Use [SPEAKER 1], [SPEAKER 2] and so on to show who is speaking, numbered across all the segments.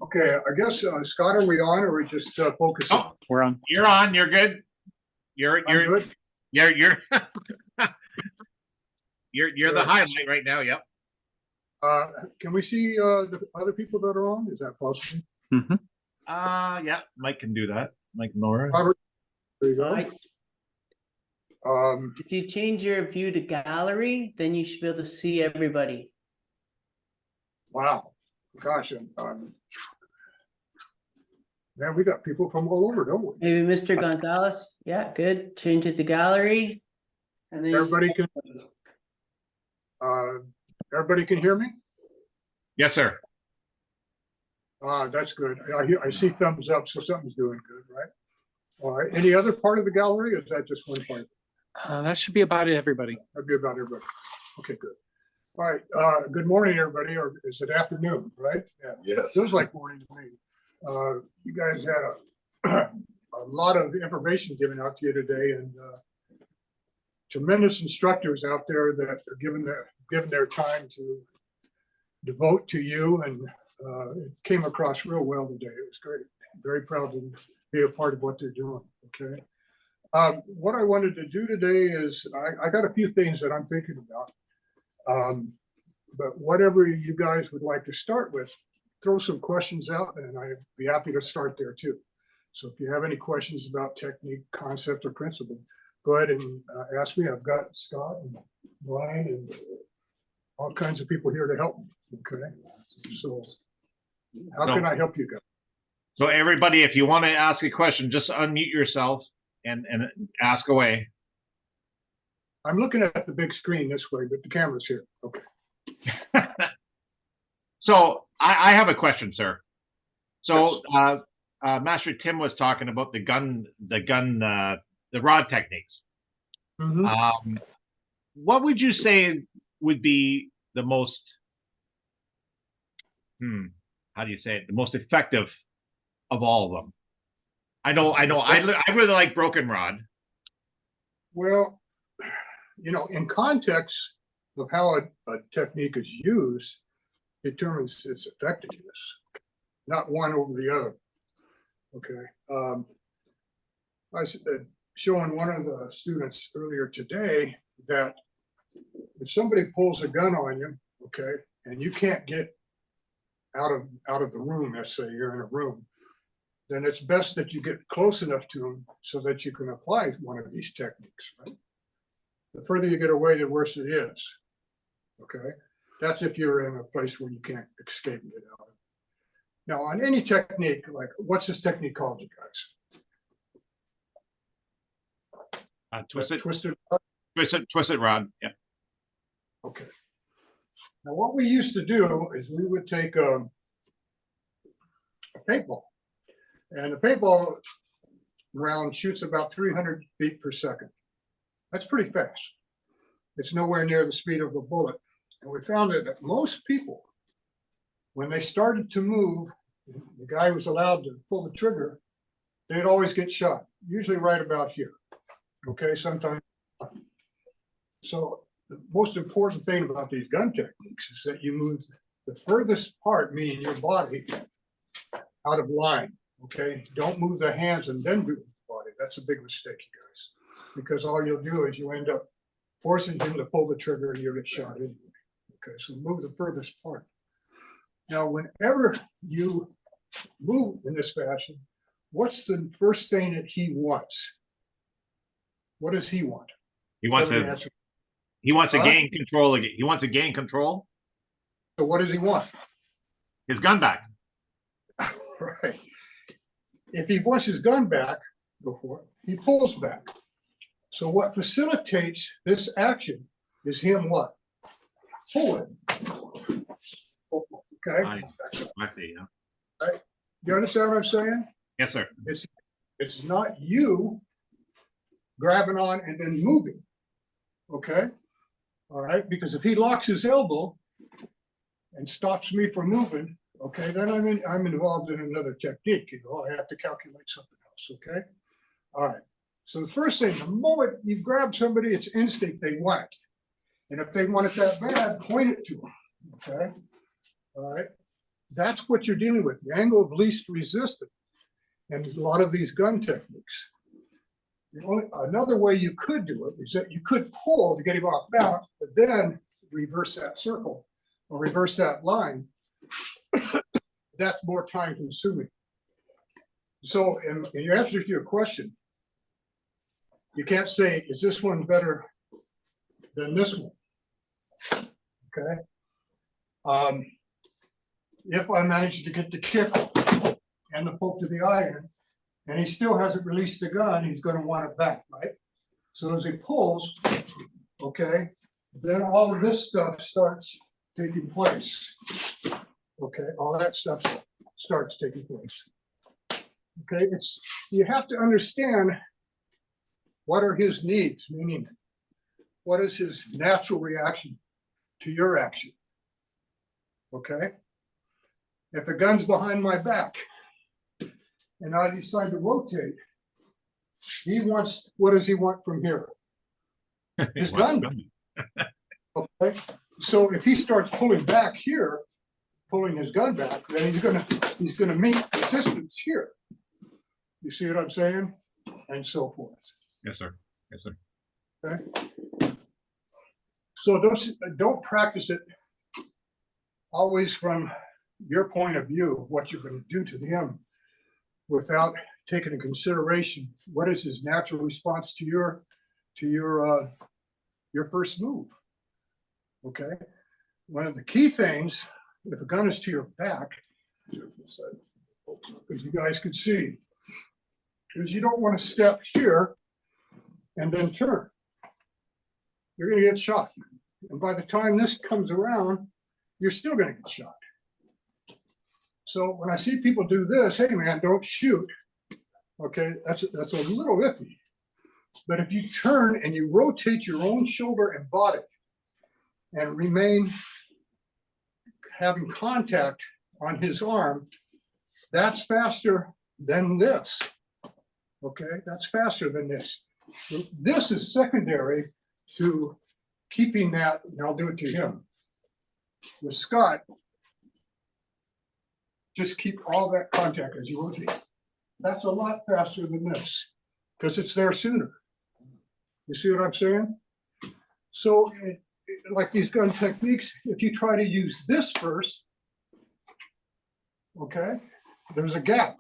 [SPEAKER 1] Okay, I guess, Scott, are we on or are we just focusing?
[SPEAKER 2] Oh, we're on. You're on. You're good. You're
[SPEAKER 1] good.
[SPEAKER 2] You're you're the highlight right now. Yep.
[SPEAKER 1] Can we see the other people that are on? Is that possible?
[SPEAKER 2] Mm-hmm. Yeah, Mike can do that. Mike Nora.
[SPEAKER 1] Robert, there you go.
[SPEAKER 3] If you change your view to gallery, then you should be able to see everybody.
[SPEAKER 1] Wow, gosh, man, we got people from all over, don't we?
[SPEAKER 3] Maybe Mr. Gonzalez. Yeah, good. Change it to gallery. And then
[SPEAKER 1] Everybody can hear me?
[SPEAKER 2] Yes, sir.
[SPEAKER 1] That's good. I see thumbs up, so something's doing good, right? All right. Any other part of the gallery, or is that just one part?
[SPEAKER 4] That should be about it, everybody.
[SPEAKER 1] That'd be about everybody. Okay, good. All right. Good morning, everybody, or is it afternoon, right? Yeah.
[SPEAKER 5] Yes.
[SPEAKER 1] Feels like morning to me. You guys had a lot of information given out to you today, and tremendous instructors out there that are given their time to devote to you, and it came across real well today. It was great. Very proud to be a part of what they're doing. Okay. What I wanted to do today is I got a few things that I'm thinking about. But whatever you guys would like to start with, throw some questions out, and I'd be happy to start there too. So if you have any questions about technique, concept, or principle, go ahead and ask me. I've got Scott and Brian and all kinds of people here to help me. Okay. So how can I help you guys?
[SPEAKER 2] So everybody, if you want to ask a question, just unmute yourself and ask away.
[SPEAKER 1] I'm looking at the big screen this way, but the camera's here. Okay.
[SPEAKER 2] So I have a question, sir. So Master Tim was talking about the rod techniques.
[SPEAKER 1] Mm-hmm.
[SPEAKER 2] What would you say would be the most, how do you say it? The most effective of all of them? I really like broken rod.
[SPEAKER 1] Well, in context of how a technique is used determines its effectiveness, not one over the other. Okay. I was showing one of the students earlier today that if somebody pulls a gun on you, okay, and you can't get out of the room, let's say you're in a room, then it's best that you get close enough to them so that you can apply one of these techniques, right? The further you get away, the worse it is. Okay, that's if you're in a place where you can't escape and get out of it. Now, on any technique, like what's this technique called, you guys? Twisted
[SPEAKER 2] rod. Yeah.
[SPEAKER 1] Okay. Now, what we used to do is we would take a paintball, and the paintball round shoots about 300 feet per second. That's pretty fast. It's nowhere near the speed of a bullet. And we found that most people, when they started to move, the guy was allowed to pull the trigger, they'd always get shot, usually right about here. Okay, sometimes. So the most important thing about these gun techniques is that you move the furthest part, meaning your body, out of line. Okay, don't move the hands and then move the body. That's a big mistake, you guys, because all you'll do is you end up forcing him to pull the trigger and you'll get shot anyway. Okay, so move the furthest part. Now, whenever you move in this fashion, what's the first thing that he wants? What does he want?
[SPEAKER 2] He wants to gain control again. He wants to gain control.
[SPEAKER 1] So what does he want?
[SPEAKER 2] His gun back.
[SPEAKER 1] Right. If he wants his gun back before, he pulls back. So what facilitates this action is him what? Pulling. Okay.
[SPEAKER 2] I see, yeah.
[SPEAKER 1] Right. You understand what I'm saying?
[SPEAKER 2] Yes, sir.
[SPEAKER 1] It's not you grabbing on and then moving. Okay. All right. Because if he locks his elbow and stops me from moving, okay, then I'm involved in another technique. I have to calculate something else. Okay. All right. So the first thing, the moment you grab somebody, it's instinct, they want it. And if they want it that bad, point it to them. Okay. All right. That's what you're dealing with, the angle of least resistance. And a lot of these gun techniques. Another way you could do it is that you could pull to get him off balance, but then reverse that circle or reverse that line. That's more time consuming. So in answer to your question, you can't say, is this one better than this one? Okay. If I manage to get the kick and the poke to the iron, and he still hasn't released the gun, he's going to want it back, right? So as he pulls, okay, then all of this stuff starts taking place. Okay, all that stuff starts taking place. Okay, you have to understand what are his needs, meaning what is his natural reaction to your action. Okay, if the gun's behind my back and I decide to rotate, he wants, what does he want from here? His gun. Okay, so if he starts pulling back here, pulling his gun back, then he's gonna meet resistance here. You see what I'm saying? And so forth.
[SPEAKER 2] Yes, sir. Yes, sir.
[SPEAKER 1] Okay. So don't practice it always from your point of view of what you're going to do to him without taking into consideration what is his natural response to your first move. Okay. One of the key things, if a gun is to your back, as you guys can see, is you don't want to step here and then turn. You're going to get shot. And by the time this comes around, you're still going to get shot. So when I see people do this, hey man, don't shoot. Okay, that's a little iffy. But if you turn and you rotate your own shoulder and body and remain having contact on his arm, that's faster than this. Okay, that's faster than this. So this is secondary to keeping that, and I'll do it to him. With Scott, just keep all that contact as you rotate. That's a lot faster than this because it's there sooner. You see what I'm saying? So like these gun techniques, if you try to use this first, okay, there's a gap.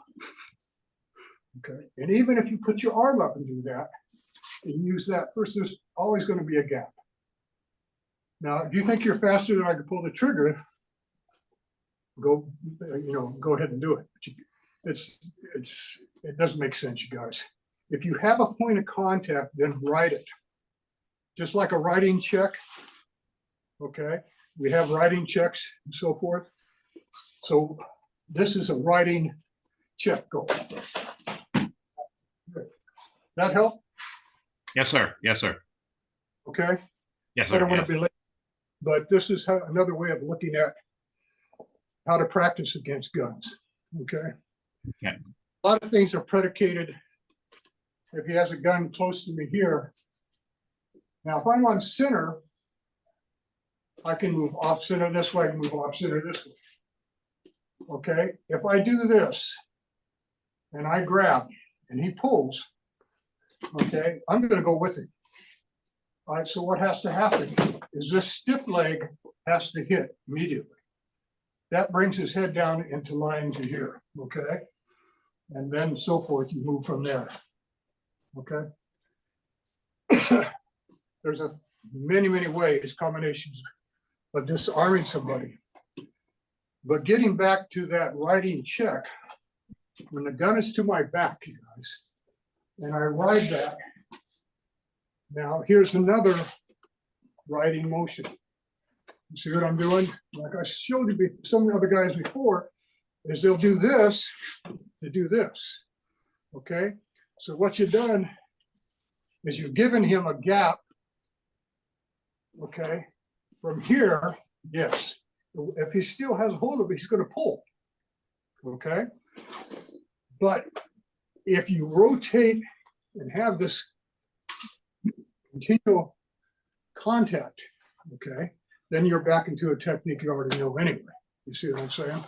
[SPEAKER 1] Okay, and even if you put your arm up and do that, and you use that first, there's always going to be a gap. Now, if you think you're faster than I can pull the trigger, go ahead and do it. It doesn't make sense, you guys. If you have a point of contact, then write it. Just like a writing check. Okay, we have writing checks and so forth. So this is a writing check. Go. That help?
[SPEAKER 2] Yes, sir. Yes, sir.
[SPEAKER 1] Okay.
[SPEAKER 2] Yes, sir.
[SPEAKER 1] I don't want
[SPEAKER 2] Yes.
[SPEAKER 1] to be late, but this is another way of looking at how to practice against guns. Okay.
[SPEAKER 2] Okay.
[SPEAKER 1] A lot of things are predicated. If he has a gun close to me here, now if I'm on center, I can move off center this way, I can move off center this way. Okay. If I do this and I grab and he pulls, okay, I'm going to go with him. All right, so what has to happen is this stiff leg has to hit immediately. That brings his head down into line to here, okay? And then so forth, you move from there, okay? There's many ways, combinations of disarming somebody. But getting back to that writing check, when the gun is to my back, you guys, and I ride that. Now, here's another riding motion. You see what I'm doing? Like I showed you some of the other guys before, is they'll do this to do this. Okay? So what you've done is you've given him a gap. Okay? From here, yes. If he still has a hold of it, he's going to pull. Okay? But if you rotate and have this continual contact, okay, then you're back into a technique you already know anyway. You see what I'm saying?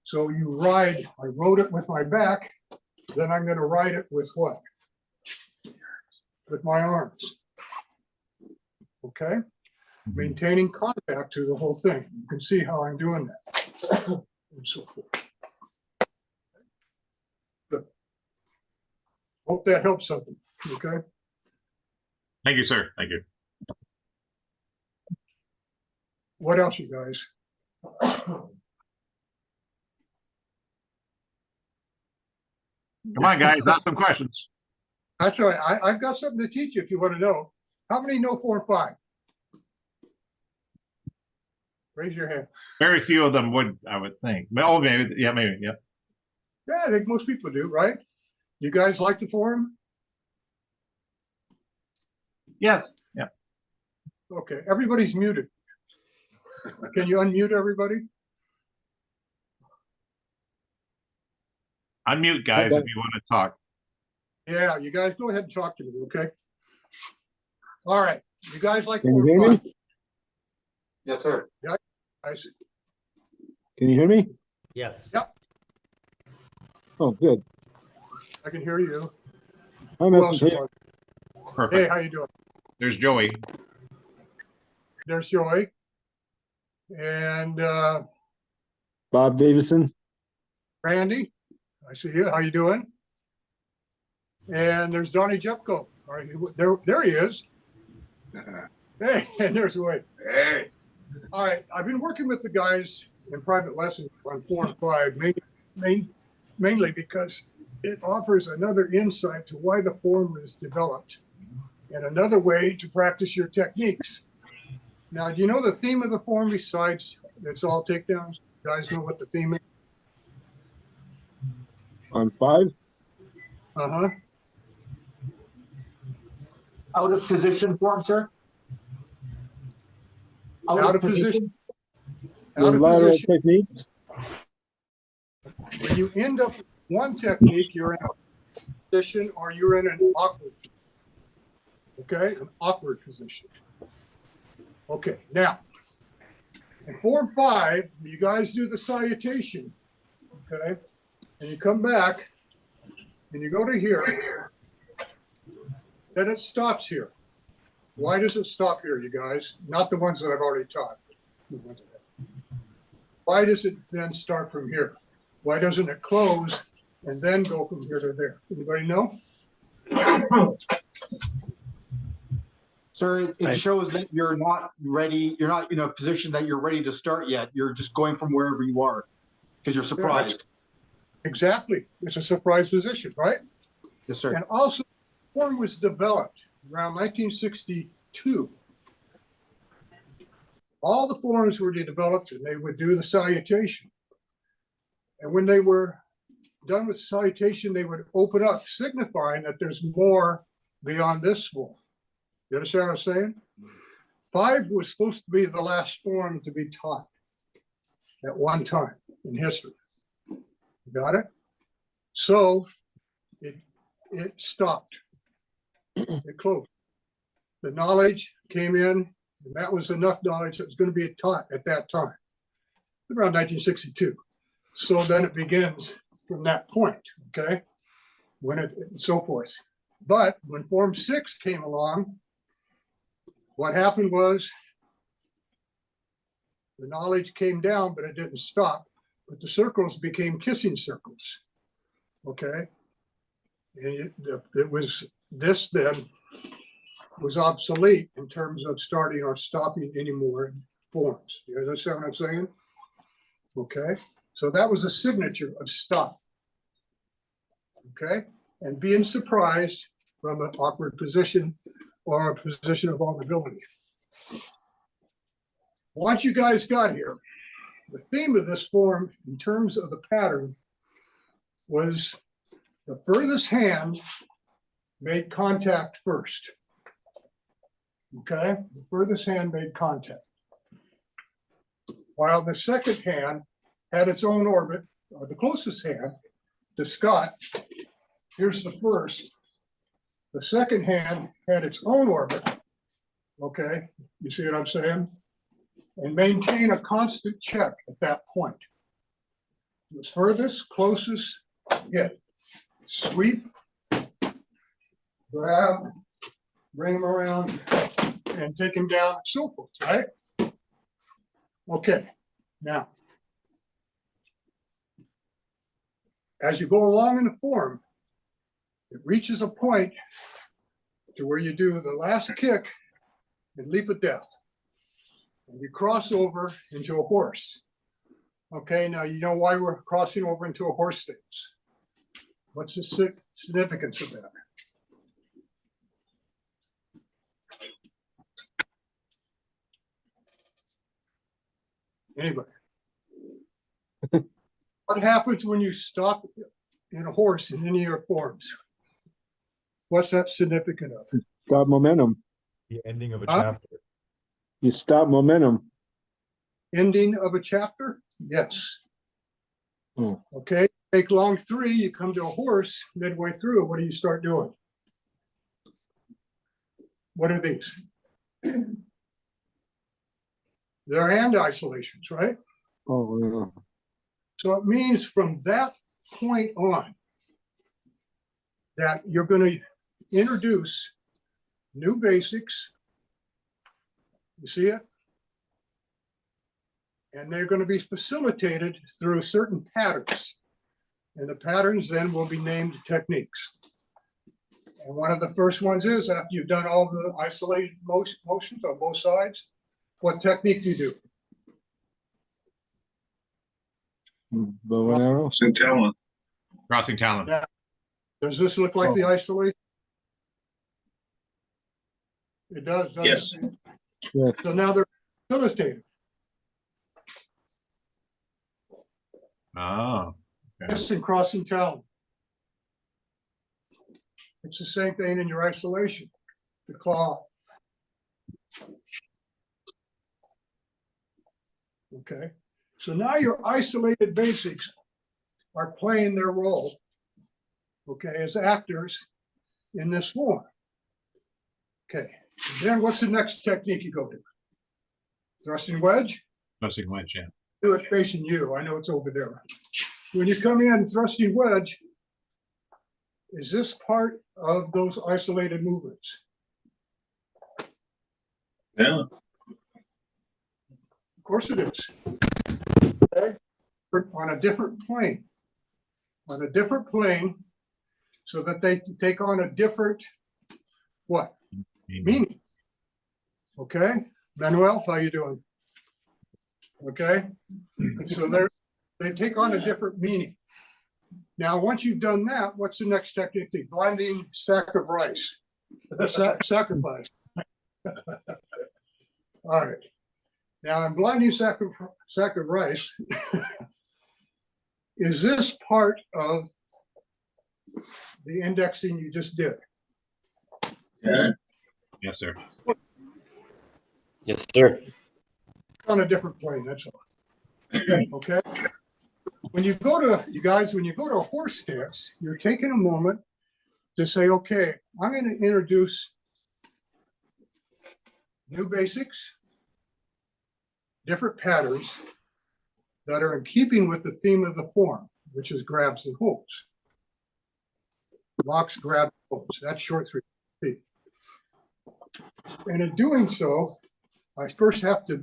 [SPEAKER 1] So you ride, I rode it with my back, then I'm gonna ride it with what? With my arms. Okay? Maintaining contact through the whole thing. You can see how I'm doing that. And so forth. Good. Hope that helps something, okay?
[SPEAKER 2] Thank you, sir. Thank you.
[SPEAKER 1] What else, you guys?
[SPEAKER 2] Come on, guys, ask some questions.
[SPEAKER 1] That's all right. I've got something to teach you if you want to know. How many know Form 5? Raise your hand.
[SPEAKER 2] Very few of them would, I would think. Oh, maybe, yeah, maybe, yeah.
[SPEAKER 1] Yeah, I think most people do, right? You guys like the form?
[SPEAKER 2] Yes, yeah.
[SPEAKER 1] Okay, everybody's muted. Can you unmute everybody?
[SPEAKER 2] Unmute, guys, if you want to talk.
[SPEAKER 1] Yeah, you guys go ahead and talk to me, okay? All right, you guys like
[SPEAKER 5] Can you
[SPEAKER 1] Form
[SPEAKER 5] hear me?
[SPEAKER 1] 5?
[SPEAKER 6] Yes, sir.
[SPEAKER 1] I see.
[SPEAKER 5] Can you hear me?
[SPEAKER 6] Yes.
[SPEAKER 1] Yep.
[SPEAKER 5] Oh, good.
[SPEAKER 1] I can hear you.
[SPEAKER 5] I'm
[SPEAKER 1] Who else is
[SPEAKER 5] here.
[SPEAKER 1] on? Hey,
[SPEAKER 2] Perfect.
[SPEAKER 1] how you doing?
[SPEAKER 2] There's Joey.
[SPEAKER 1] There's Joy. And
[SPEAKER 5] Bob Davison.
[SPEAKER 1] Randy, I see you. How you doing? And there's Donnie Jepko. All right, there he is. Hey, and there's Wade. Hey. All right, I've been working with the guys in private lessons on Form 5, mainly because it offers another insight to why the form was developed and another way to practice your techniques. Now, do you know the theme of the form besides it's all takedowns? You guys know what the theme is?
[SPEAKER 5] On 5.
[SPEAKER 1] Uh-huh.
[SPEAKER 6] Out of position form, sir?
[SPEAKER 1] Out of position.
[SPEAKER 5] The
[SPEAKER 1] Out of
[SPEAKER 5] lateral
[SPEAKER 1] position.
[SPEAKER 5] techniques.
[SPEAKER 1] When you end up with one technique, you're in a position or you're in an awkward, okay? An awkward position. Okay, now, in Form 5, you guys do the salutation, okay? And you come back and you go to here, then it stops here. Why does it stop here, you guys? Not the ones that I've already taught. Why does it then start from here? Why doesn't it close and then go from here to there? Anybody know?
[SPEAKER 6] Sir, it shows that you're not ready. You're not in a position that you're ready to start yet. You're just going from wherever you are because you're surprised.
[SPEAKER 1] Exactly. It's a surprise position, right?
[SPEAKER 6] Yes, sir.
[SPEAKER 1] And also, the form was developed around 1962. All the forms were developed and they would do the salutation. And when they were done with the salutation, they would open up, signifying that there's more beyond this form. You understand what I'm saying? 5 was supposed to be the last form to be taught at one time in history. Got it? So it stopped. It closed. The knowledge came in, and that was enough knowledge that was going to be taught at that time, around 1962. So then it begins from that point, okay? When it and so forth. But when Form 6 came along, what happened was the knowledge came down, but it didn't stop. But the circles became kissing circles, okay? And it was, this then was obsolete in terms of starting or stopping any more forms. You understand what I'm saying? Okay, so that was a signature of stop. Okay, and being surprised from an awkward position or a position of vulnerability. Once you guys got here, the theme of this form in terms of the pattern was the furthest hand made contact first. Okay, the furthest hand made contact. While the second hand had its own orbit, or the closest hand to Scott, here's the first. The second hand had its own orbit. Okay, you see what I'm saying? and maintain a constant check at that point. The furthest, closest, hit, sweep, grab, bring him around, and take him down, and so forth, right? Okay, now, as you go along in the form, it reaches a point to where you do the last kick and leap of death. And you cross over into a horse. Okay, now you know why we're crossing over into a horse stance. What's the significance of that? Anybody? What happens when you stop in a horse in any of your forms? What's that significant of?
[SPEAKER 5] Stop momentum.
[SPEAKER 7] The ending of a
[SPEAKER 1] Huh?
[SPEAKER 7] chapter.
[SPEAKER 5] You stop momentum.
[SPEAKER 1] Ending of a chapter? Yes.
[SPEAKER 5] Hmm.
[SPEAKER 1] Okay, take long 3, you come to a horse midway through. What do you start doing? What are these? They're hand isolations, right?
[SPEAKER 5] Oh, yeah.
[SPEAKER 1] So it means from that point on that you're going to introduce new basics. You see it? And they're going to be facilitated through certain patterns. And the patterns then will be named techniques. And one of the first ones is, after you've done all the isolated motions on both sides, what technique do you do?
[SPEAKER 5] Bow and arrow.
[SPEAKER 2] Crossing talon.
[SPEAKER 1] Yeah. Does this look like the isolation? It does, doesn't
[SPEAKER 8] Yes.
[SPEAKER 1] it?
[SPEAKER 5] Yeah.
[SPEAKER 1] So now they're facilitated.
[SPEAKER 2] Oh,
[SPEAKER 1] This and crossing talon. It's the same thing in your isolation. The claw. Okay, so now your isolated basics are playing their role, okay, as actors in this form. Okay, then what's the next technique you go to? Thrusting wedge?
[SPEAKER 2] crossing wedge, yeah.
[SPEAKER 1] Do it facing you. I know it's over there. When you come in thrusting wedge, is this part of those isolated movements?
[SPEAKER 8] Yeah.
[SPEAKER 1] Of course it is. Okay, on a different plane. On a different plane, so that they take on a different what? Meaning. Okay, Manuel, how you doing? Okay, so they take on a different meaning. Now, once you've done that, what's the next technique? The blinding sack of rice. Sacrifice. All right. Now, I'm blinding sack of rice. Is this part of the indexing you just did?
[SPEAKER 8] Yeah.
[SPEAKER 2] Yes, sir.
[SPEAKER 9] Yes, sir.
[SPEAKER 1] On a different plane, that's all. Okay. When you go to, you guys, when you go to a horse stance, you're taking a moment to say, okay, I'm going to introduce new basics, different patterns that are in keeping with the theme of the form, which is grabs and holds. Locks, grabs, holds. That's short 3. And in doing so, I first have to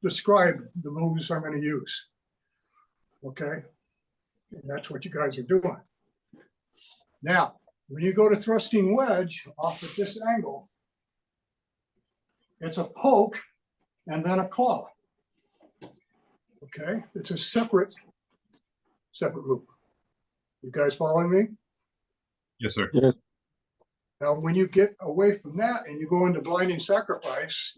[SPEAKER 1] describe the moves I'm going to use. Okay, and that's what you guys are doing. Now, when you go to thrusting wedge off at this angle, it's a poke and then a claw. Okay, it's a separate move. You guys following me?
[SPEAKER 2] Yes, sir.
[SPEAKER 5] Yes.
[SPEAKER 1] Now, when you get away from that and you go into blinding sacrifice,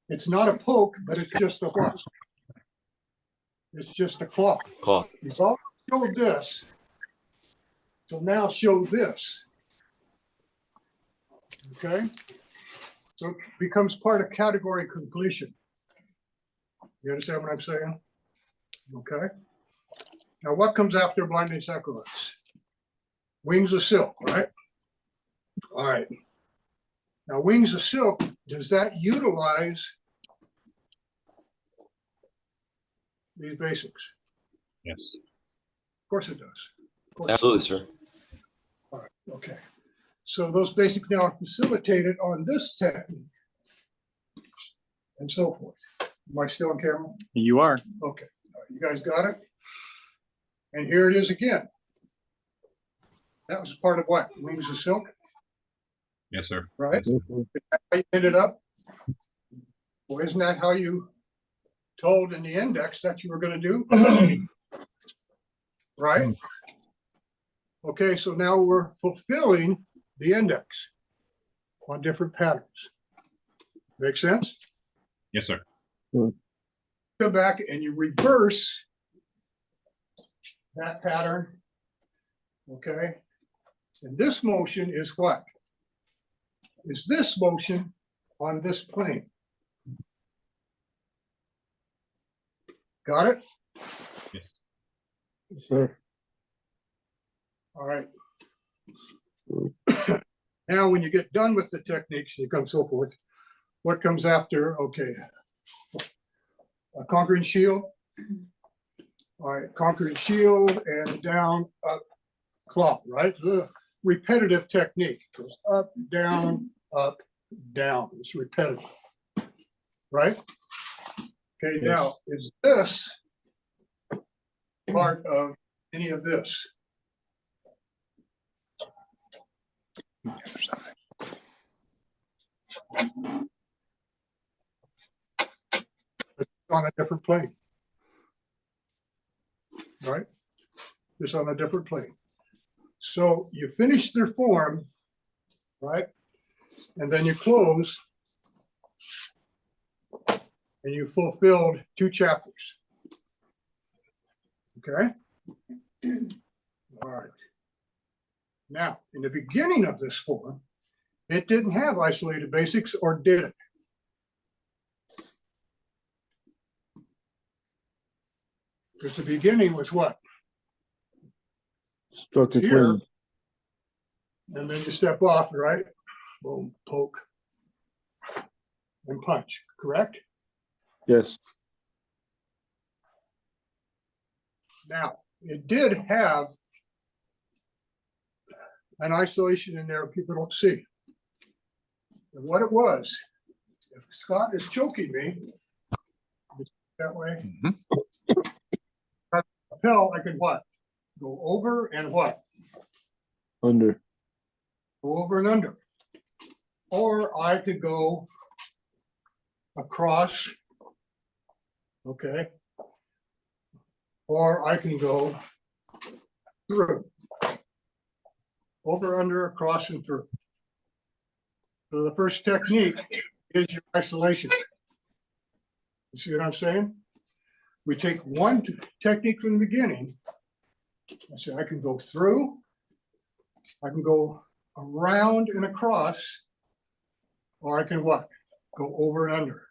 [SPEAKER 1] it's not a poke, but it's just a what? It's just a claw.
[SPEAKER 9] Claw.
[SPEAKER 1] You've already showed this. So now show this. Okay? So it becomes part of category completion. You understand what I'm saying? Okay? Now what comes after blinding sacrifice? Wings of silk, right? All right. Now wings of silk, does that utilize these basics?
[SPEAKER 2] Yes.
[SPEAKER 1] Of course it does. Of course.
[SPEAKER 7] Absolutely, sir.
[SPEAKER 1] All right, okay. So those basics now are facilitated on this technique and so forth. Am I still on camera?
[SPEAKER 4] You are.
[SPEAKER 1] Okay, all right, you guys got it? And here it is again. That was part of what? Wings of Silk,
[SPEAKER 2] Yes, sir.
[SPEAKER 1] right?
[SPEAKER 2] Yes.
[SPEAKER 1] How you ended up? Well, isn't that how you told in the index that you were going to do? Right? Okay, so now we're fulfilling the index on different patterns. Make sense?
[SPEAKER 2] Yes, sir.
[SPEAKER 1] Come back and you reverse that pattern. Okay. And this motion is what? Is this motion on this plane? Got it?
[SPEAKER 2] Yes.
[SPEAKER 5] Sir.
[SPEAKER 1] All right. Now, when you get done with the techniques, you come so forth. What comes after? Okay. A conquering shield. All right, conquering shield and down, up, claw, right? The repetitive technique goes up, down, down. It's repetitive, right? Okay, now, is this part of any of this? It's on a different plane. Right? It's on a different plane. So you finish their form, right? And then you close and you fulfilled 2 chapters. Okay? All right. Now, in the beginning of this form, it didn't have isolated basics, or did it? Because the beginning was what?
[SPEAKER 5] Structured
[SPEAKER 1] Here.
[SPEAKER 5] twin.
[SPEAKER 1] And then you step off, right? Boom, poke, and punch, correct?
[SPEAKER 5] Yes.
[SPEAKER 1] Now, it did have an isolation in there people don't see. And what it was, if Scott is choking me that way, lapel, I could what? Go over and what?
[SPEAKER 5] Under.
[SPEAKER 1] Go over and under. Or I could go across, okay? Or I can go through. Over, under, across, and through. So the first technique is your isolation. You see what I'm saying? We take one technique from the beginning. I say I can go through, I can go around and across, or I can what? Go over and under.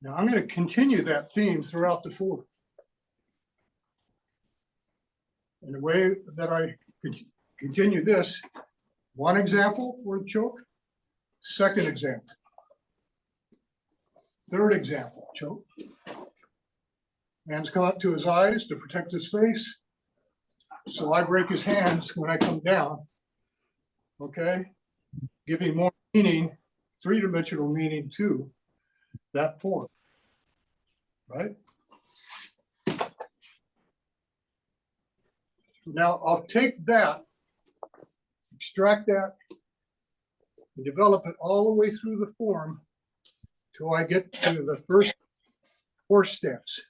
[SPEAKER 1] Now I'm going to continue that theme throughout the form. And the way that I continue this, one example for the choke, second example, third example, choke. Hands come up to his eyes to protect his face. So I break his hands when I come down, okay? Giving more meaning, 3-dimensional meaning to that form, right? Now I'll take that, extract that, and develop it all the way through the form till I get to the first 4 steps.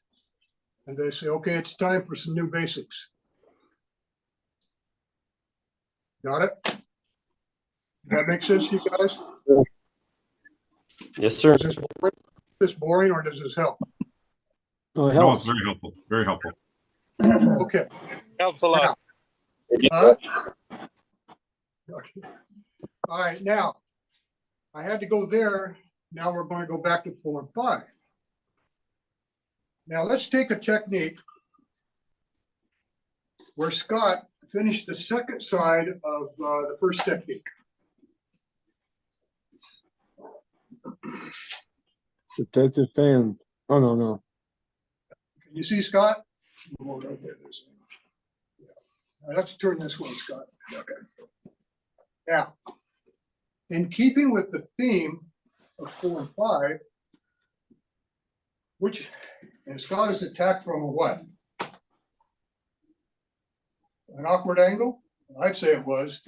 [SPEAKER 1] And they say, okay, it's time for some new basics. Got it? Does that make sense to you guys?
[SPEAKER 7] Yes, sir.
[SPEAKER 1] Is this boring or does this help?
[SPEAKER 5] Oh, it
[SPEAKER 2] No, it's
[SPEAKER 5] helps.
[SPEAKER 2] very helpful. Very helpful.
[SPEAKER 1] Okay.
[SPEAKER 9] Helps a lot.
[SPEAKER 1] Okay. All right, now, I had to go there. Now we're going to go back to form 5. Now let's take a technique where Scott finished the second side of the first technique.
[SPEAKER 5] Protective fan. Oh, no.
[SPEAKER 1] Can you see Scott? Oh, right there, there's- yeah. I have to turn this one, Scott. Okay. Now, in keeping with the theme of 4 and 5, which, and Scott is attacked from a what? An awkward angle? I'd say it was.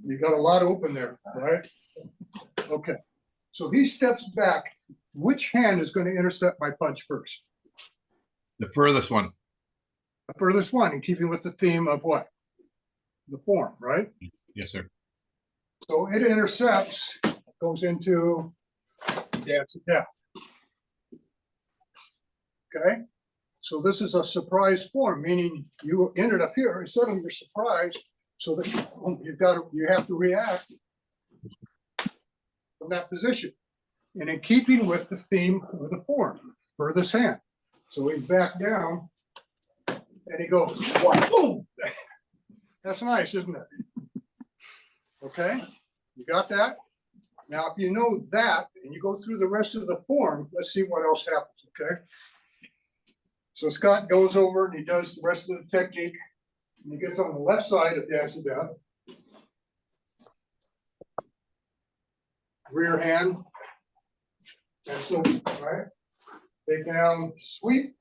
[SPEAKER 1] You got a lot open there, right? Okay, so he steps back. Which hand is going to intercept my punch first?
[SPEAKER 2] The furthest one.
[SPEAKER 1] The furthest one, in keeping with the theme of what? The form, right?
[SPEAKER 2] Yes, sir.
[SPEAKER 1] So it intercepts, goes into dance of death. Okay, so this is a surprise form, meaning you ended up here and suddenly you're surprised, so that you have to react from that position. And in keeping with the theme of the form, furthest hand. So he's back down and he goes, what? Boom! That's nice, isn't it? Okay, you got that? Now, if you know that and you go through the rest of the form, let's see what else happens, okay? So Scott goes over and he does the rest of the technique. And he gets on the left side of dance of death. Rear hand. And so, right? Take down, sweep,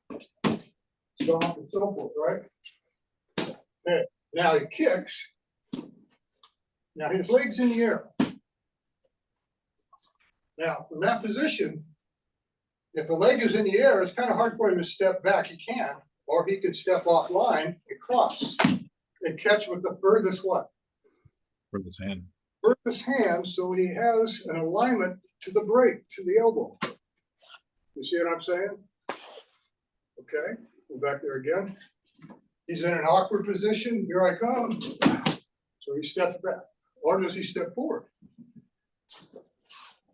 [SPEAKER 1] stomp, and so forth, right? Okay. Now he kicks. Now his leg's in the air. Now, from that position, if the leg is in the air, it's kind of hard for him to step back. He can, or he can step offline and cross and catch with the furthest what?
[SPEAKER 2] Furthest hand.
[SPEAKER 1] Furthest hand, so he has an alignment to the break, to the elbow. You see what I'm saying? Okay, go back there again. He's in an awkward position. Here I come. So he steps back. Or does he step forward?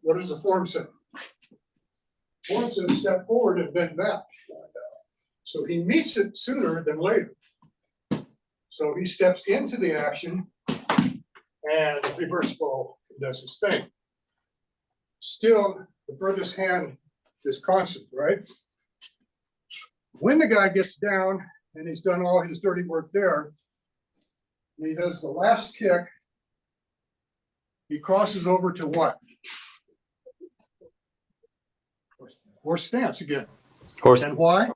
[SPEAKER 1] What does the form say? Form says step forward and bend back. So he meets it sooner than later. So he steps into the action and the reverse ball does his thing. Still, the furthest hand is constant, right? When the guy gets down and he's done all his dirty work there, and he does the last kick, he crosses over to what? Horse stance again.
[SPEAKER 5] Horse.
[SPEAKER 1] And why?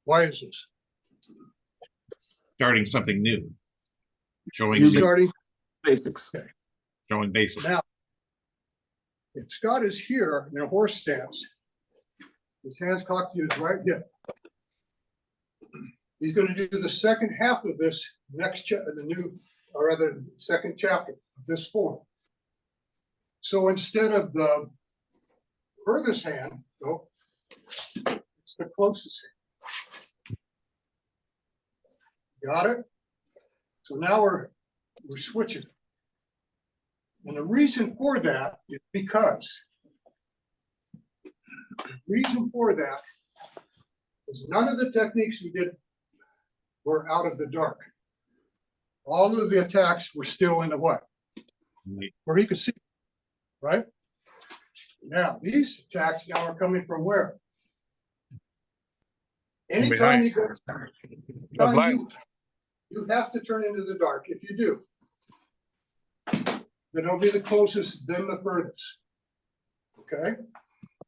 [SPEAKER 1] Why is this?
[SPEAKER 2] Starting something new. Showing,
[SPEAKER 1] He's starting
[SPEAKER 5] Basics.
[SPEAKER 2] showing basics.
[SPEAKER 1] now. If Scott is here in a horse stance, his hands cocked to his right hip. He's going to do the second half of this next the new, or rather, second chapter of this form. So instead of the furthest hand, oh, it's the closest hand. Got it? So now we're switching. And the reason for that is because none of the techniques we did were out of the dark. All of the attacks were still in the what? Where he could see, right? Now, these attacks now are coming from where? Anytime you go, you have to turn into the dark. If you do, then it'll be the closest, then the furthest. Okay?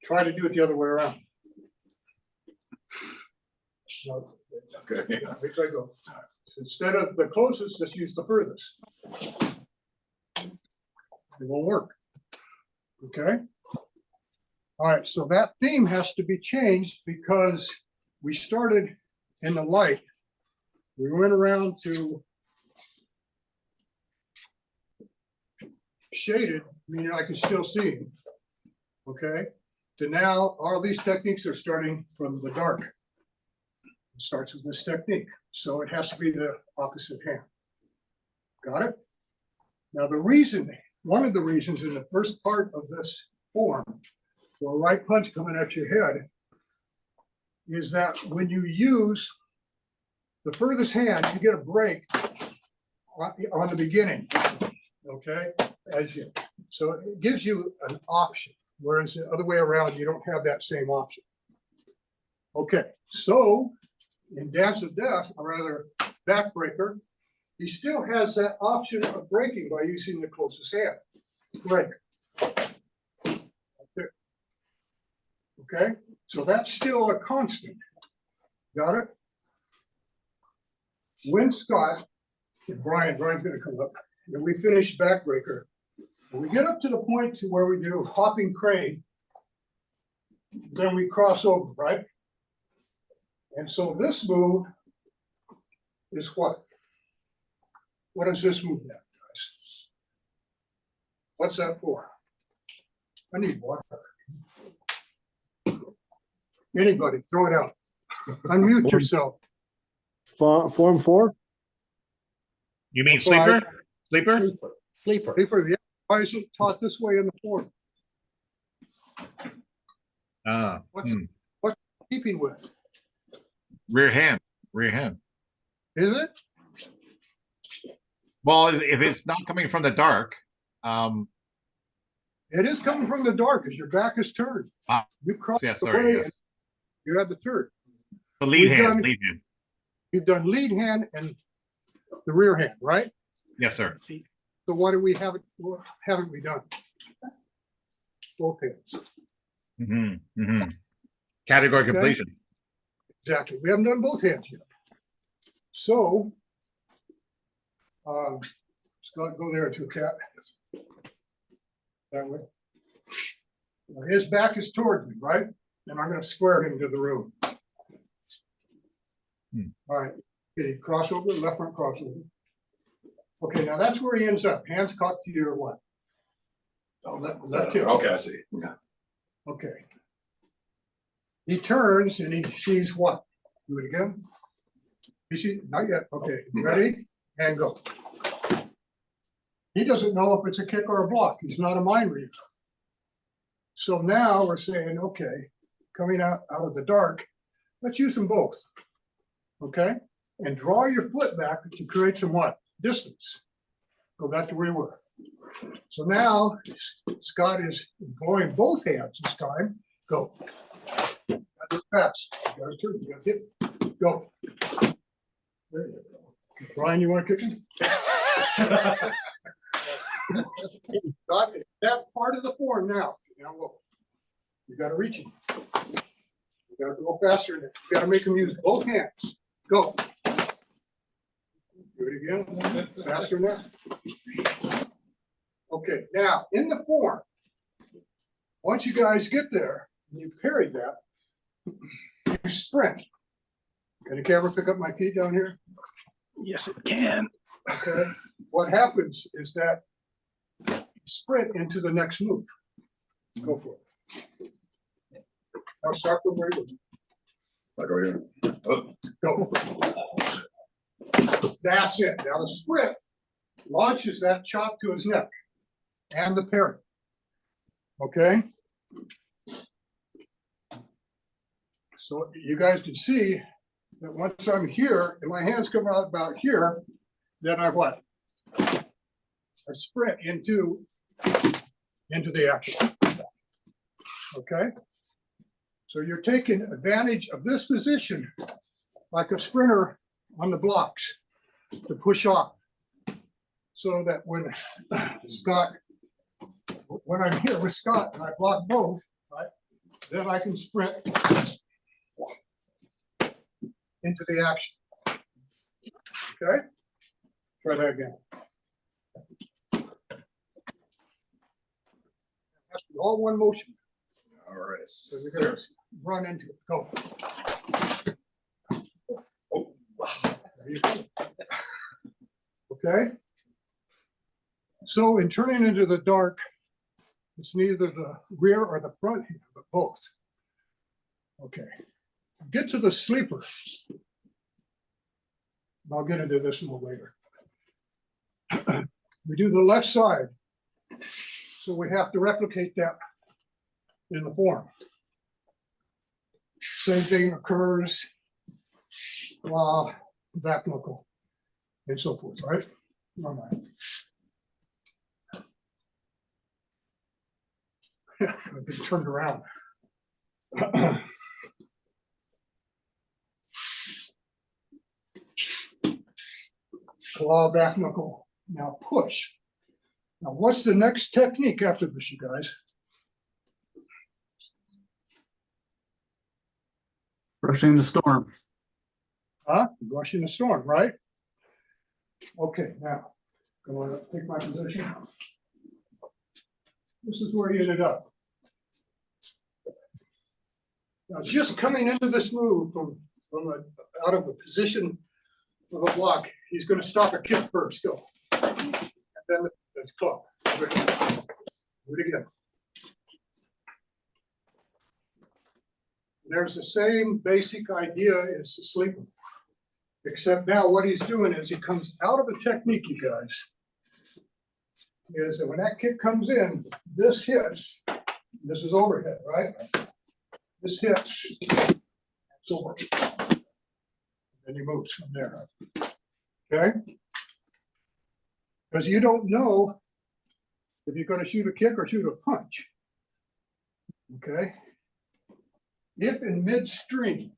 [SPEAKER 1] Try to do it the other way around. Okay, here I go. So instead of the closest, let's use the furthest. It will work. Okay? All right, so that theme has to be changed because we started in the light. We went around to shaded, meaning I can still see him. Okay? To now, all these techniques are starting from the dark. It starts with this technique. So it has to be the opposite hand. Got it? Now the reason, one of the reasons in the first part of this form, for a right punch coming at your head, is that when you use the furthest hand, you get a break on the beginning. Okay? So it gives you an option, whereas the other way around, you don't have that same option. Okay, so in Dance of Death, or rather Backbreaker, he still has that option of breaking by using the closest hand. Break. Okay, so that's still a constant. Got it? When Scott, and Brian's gonna come up, and we finish Backbreaker, when we get up to the point to where we do hopping crane, then we cross over, right? And so this move is what? What is this move now, guys? What's that for? I need water. Anybody, throw it out. Unmute yourself.
[SPEAKER 5] Form 4?
[SPEAKER 2] You mean
[SPEAKER 1] Five.
[SPEAKER 2] sleeper?
[SPEAKER 4] Sleeper.
[SPEAKER 1] Paper, yeah, why is it taught this way in the form? What's- Keeping with,
[SPEAKER 2] Rear hand.
[SPEAKER 1] is it?
[SPEAKER 2] Well, if it's not coming from the dark,
[SPEAKER 1] It is coming from the dark because your back is turned.
[SPEAKER 2] Ah,
[SPEAKER 1] You cross
[SPEAKER 2] yeah,
[SPEAKER 1] the
[SPEAKER 2] sorry,
[SPEAKER 1] way
[SPEAKER 2] yes.
[SPEAKER 1] and you have the turn.
[SPEAKER 2] the lead
[SPEAKER 1] We've
[SPEAKER 2] hand,
[SPEAKER 1] done-
[SPEAKER 2] lead hand.
[SPEAKER 1] You've done lead hand and the rear hand, right?
[SPEAKER 2] Yes, sir.
[SPEAKER 1] So what do we have? What haven't we done? Both hands.
[SPEAKER 2] Category
[SPEAKER 1] Okay.
[SPEAKER 2] completion.
[SPEAKER 1] Exactly. We haven't done both hands yet. So, Scott, go there to Cat. That way. Now, his back is towards me, right? And I'm gonna square him to the room. All right, okay, crossover, left front crossover. Okay, now that's where he ends up. Hands cocked to your what? Oh, left hip.
[SPEAKER 7] Okay, I see. Yeah.
[SPEAKER 1] Okay. He turns and he sees what? Do it again. You see, not yet. Okay, ready? And go. He doesn't know if it's a kick or a block. He's not a mind reader. So now we're saying, okay, coming out of the dark, let's use them both. Okay? And draw your foot back to create some what? Distance. Go back to where you were. So now Scott is employing both hands this time. Go. That's fast. You gotta turn, you gotta hit. Go. There you go. Brian, you want to kick him? Scott, it's that part of the form now. Now go. You gotta reach him. You gotta go faster. You gotta make him use both hands. Go. Do it again. Faster now. Okay, now in the form, once you guys get there, and you parry that, you sprint. Can the camera pick up my feet down here?
[SPEAKER 4] Yes, it can.
[SPEAKER 1] Okay, what happens is that you sprint into the next move. Go for it. Now start from where you
[SPEAKER 7] Like over here. Oh,
[SPEAKER 1] go. That's it. Now the sprint launches that chop to his neck and the parry. Okay? So you guys can see that once I'm here and my hands come out about here, then I what? I sprint into the action. Okay? So you're taking advantage of this position like a sprinter on the blocks to push off. So that when Scott, when I'm here with Scott and I block both, right, then I can sprint into the action. Okay? Try that again. Has to be all one motion.
[SPEAKER 7] all right.
[SPEAKER 1] So you're gonna run into it. Go.
[SPEAKER 7] Oh,
[SPEAKER 1] There you go. Okay? So in turning into the dark, it's neither the rear or the front hand, but both. Okay. Get to the sleeper. I'll get into this a little later. We do the left side. So we have to replicate that in the form. Same thing occurs back knuckle and so forth, right? All right. I've been turned around. claw, back knuckle. Now push. Now, what's the next technique after this, you guys?
[SPEAKER 6] Brushing the storm.
[SPEAKER 1] Huh? Rushing the storm, right? Okay, now, going to take my position. This is where he ended up. Now, just coming into this move out of the position of a block, he's going to stop a kick first, go. And then the club. Do it again. There's the same basic idea as the sleeper. Except now what he's doing is he comes out of a technique, you guys, is that when that kick comes in, this hits, this is overhead, right? This hits, it's over. Then he moves from there. Okay? Because you don't know if you're going to shoot a kick or shoot a punch. Okay? If in midstream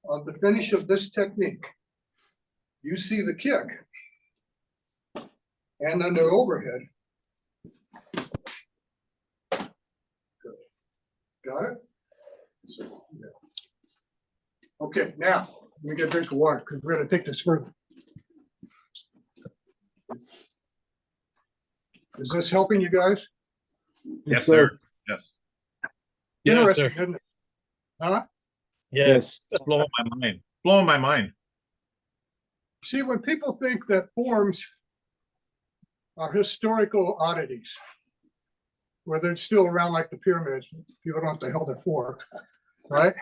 [SPEAKER 1] of the finish of this technique, you see the kick and then the overhead. Good. Got it? Yeah. Okay, now let me get a drink of water because we're going to take this further. Is this helping you guys?
[SPEAKER 2] Yes, sir. Yes.
[SPEAKER 1] Interesting, isn't it? Huh?
[SPEAKER 5] Yes.
[SPEAKER 2] That's blowing my mind. Blowing my mind.
[SPEAKER 1] See, when people think that forms are historical oddities, where they're still around like the pyramids, people don't know what the hell they're for, right?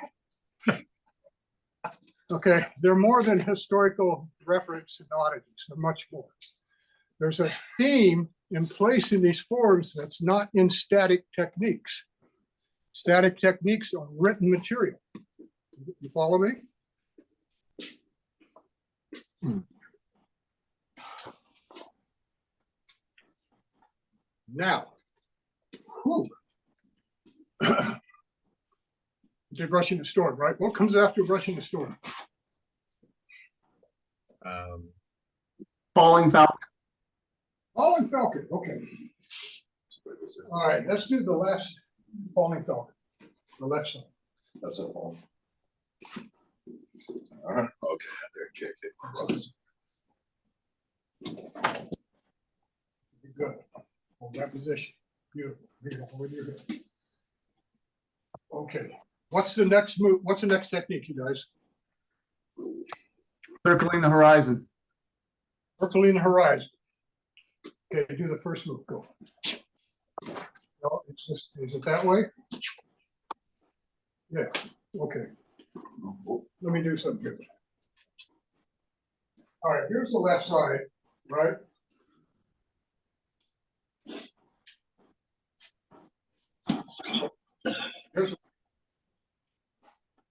[SPEAKER 1] Okay, they're more than historical reference and oddities, they're much more. There's a theme in place in these forms that's not in static techniques. Static techniques are written material. You follow me? Now, did brushing the storm, right? What comes after brushing the storm?
[SPEAKER 6] Falling falcon.
[SPEAKER 1] Falling falcon, okay. All right, let's do the last falling falcon, the left side.
[SPEAKER 7] That's a ball. Okay, there, kick it. Cross.
[SPEAKER 1] Good. Hold that position. Beautiful. Beautiful with your hip. Okay. What's the next move? What's the next technique, you guys?
[SPEAKER 6] Circling the horizon.
[SPEAKER 1] Circling the horizon. Okay, do the first move. Go. No, it's just, is it that way? Yeah. Okay. Let me do something here. All right, here's the left side, right?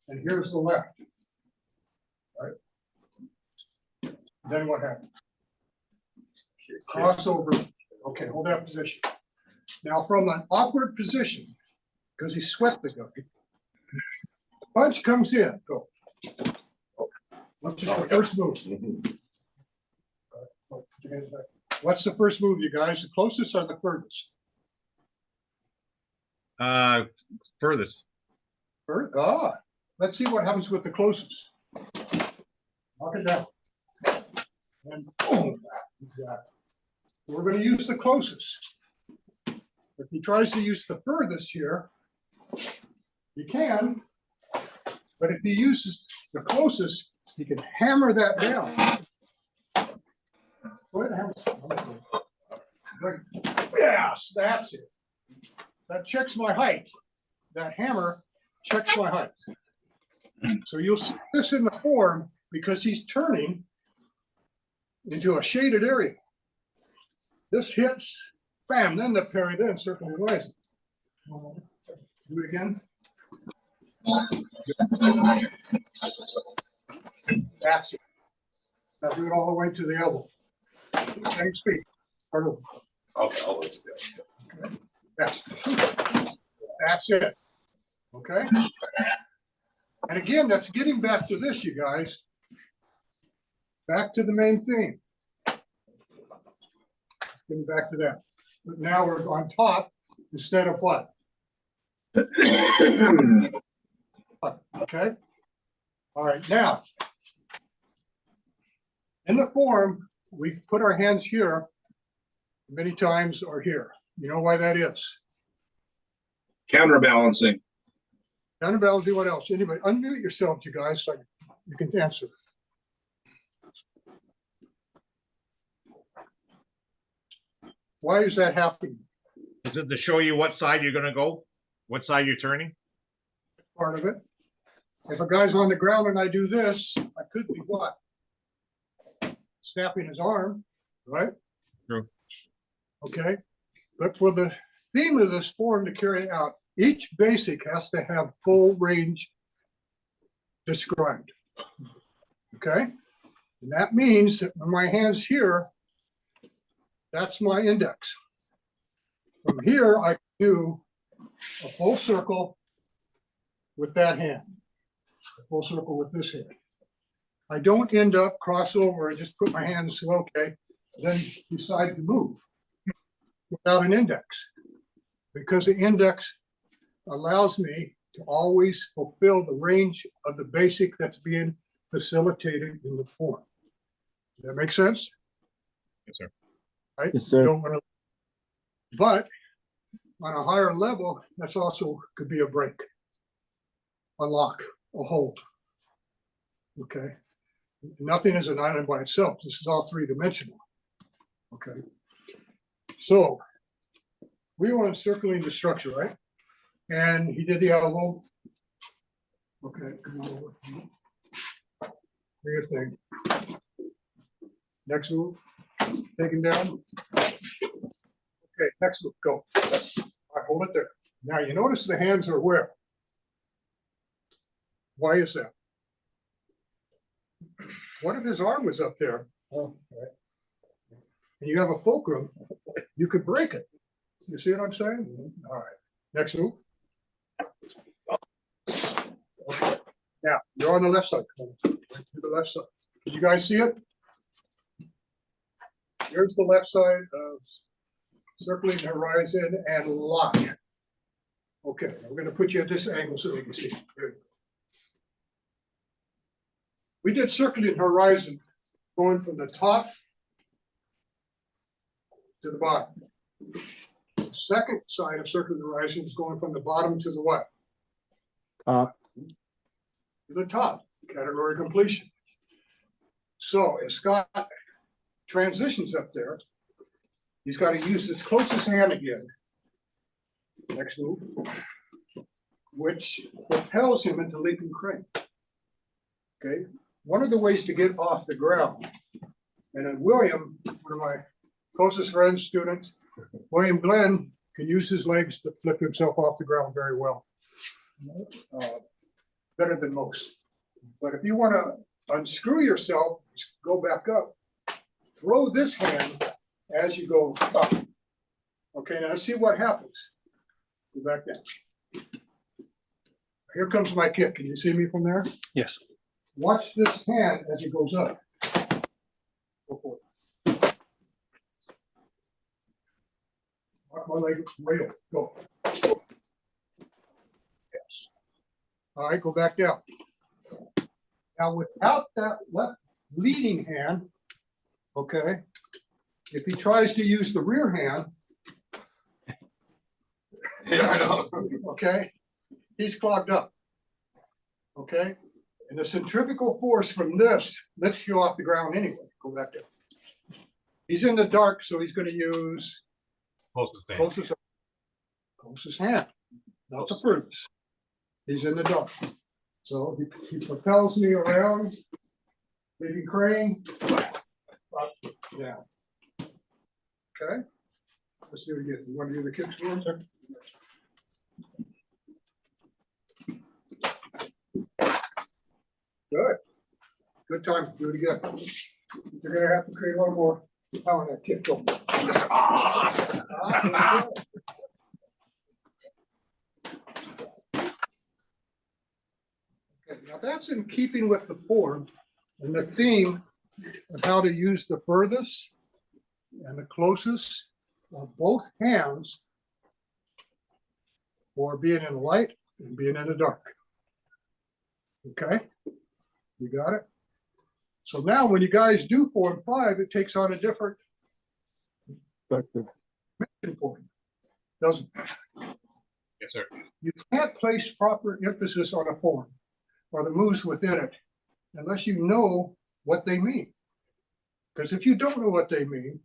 [SPEAKER 1] Here's the left, right? Then what happens? Crossover. Okay, hold that position. Now from an awkward position, because he swept the guy, punch comes in. Go. What's the first move? What's the first move, you guys? The closest or the furthest?
[SPEAKER 2] Furthest.
[SPEAKER 1] Let's see what happens with the closest. Knock it down. And boom. We're going to use the closest. If he tries to use the furthest here, he can. But if he uses the closest, he can hammer that down. Go ahead and hammer. Yes, that's it. That checks my height. That hammer checks my height. So you'll see this in the form because he's turning into a shaded area. This hits, bam, then the parry, then circle the horizon. Do it again. That's it. Now do it all the way to the elbow. Same speed. Start over.
[SPEAKER 7] Okay, I'll let you go.
[SPEAKER 1] That's it. Okay. And again, that's getting back to this, you guys. Back to the main theme. Getting back to that. But now we're on top instead of what? Okay. All right, now. In the form, we put our hands here many times or here. You know why that is?
[SPEAKER 8] Counterbalancing.
[SPEAKER 1] Counterbalance, do what else? Anybody, unmute yourselves, you guys, so you can answer. Why is that happening?
[SPEAKER 2] Is it to show you what side you're gonna go? What side you're turning?
[SPEAKER 1] Part of it. If a guy's on the ground and I do this, I could be what? Snapping his arm, right?
[SPEAKER 2] True.
[SPEAKER 1] Okay, but for the theme of this form to carry out, each basic has to have full range described. Okay, and that means that when my hand's here, that's my index. From here, I can do a full circle with that hand, a full circle with this hand. I don't end up cross over and just put my hand and say, okay, then decide to move without an index, because the index allows me to always fulfill the range of the basic that's being facilitated in the form. Does that make sense?
[SPEAKER 2] Yes, sir.
[SPEAKER 1] Right?
[SPEAKER 5] Yes,
[SPEAKER 1] You
[SPEAKER 5] sir.
[SPEAKER 1] don't want to, but on a higher level, that's also could be a break, a lock, a hold. Okay. Nothing is an island by itself. This is all three-dimensional. Okay. So we were encircling the structure, right? And he did the elbow. Okay. Do your thing. Next move. Take him down. Okay, next move, go. All right, hold it there. Now you notice the hands are where? Why is that? What if his arm was up there? Oh, right. And you have a fulcrum, you could break it. You see what I'm saying? All right, next move. Okay. Now, you're on the left side. Come on, right to the left side. Did you guys see it? Here's the left side of circling the horizon and lock. Okay, we're going to put you at this angle so you can see. There you go. We did circling horizon going from the top to the bottom. The second side of circling horizon is going from the bottom to the what?
[SPEAKER 5] Top.
[SPEAKER 1] To the top, category completion. So if Scott transitions up there, he's got to use his closest hand again. Next move, which propels him into leaping crane. Okay, one of the ways to get off the ground, and then William, one of my closest friends, students, William Glenn, can use his legs to flip himself off the ground very well. Better than most. But if you want to unscrew yourself, go back up, throw this hand as you go up. Okay, now let's see what happens. Go back down. Here comes my kick. Can you see me from there?
[SPEAKER 4] Yes.
[SPEAKER 1] Watch this hand as it goes up. Go for it. Mark my leg, rail, go. Yes. All right, go back down. Now, without that left leading hand, okay, if he tries to use the rear hand,
[SPEAKER 7] Yeah, I know.
[SPEAKER 1] okay, he's clogged up. Okay, and the centrifugal force from this lifts you off the ground anyway. Go back there. He's in the dark, so he's going to use closest hand, not the furthest. He's in the dark, so he propels me around, leaving crane, up, down. Okay, let's do it again. You want to do the kicks for us? Good. Good time. Do it again. You're gonna have to create a little more power in that kick. Go. Okay, now that's in keeping with the form and the theme of how to use the furthest and the closest of both hands for being in the light and being in the dark. Okay, you got it? So now when you guys do 4 and 5, it takes on a different
[SPEAKER 5] Effective.
[SPEAKER 1] mission for you, doesn't it?
[SPEAKER 2] Yes, sir.
[SPEAKER 1] You can't place proper emphasis on a form or the moves within it unless you know what they mean. Because if you don't know what they mean,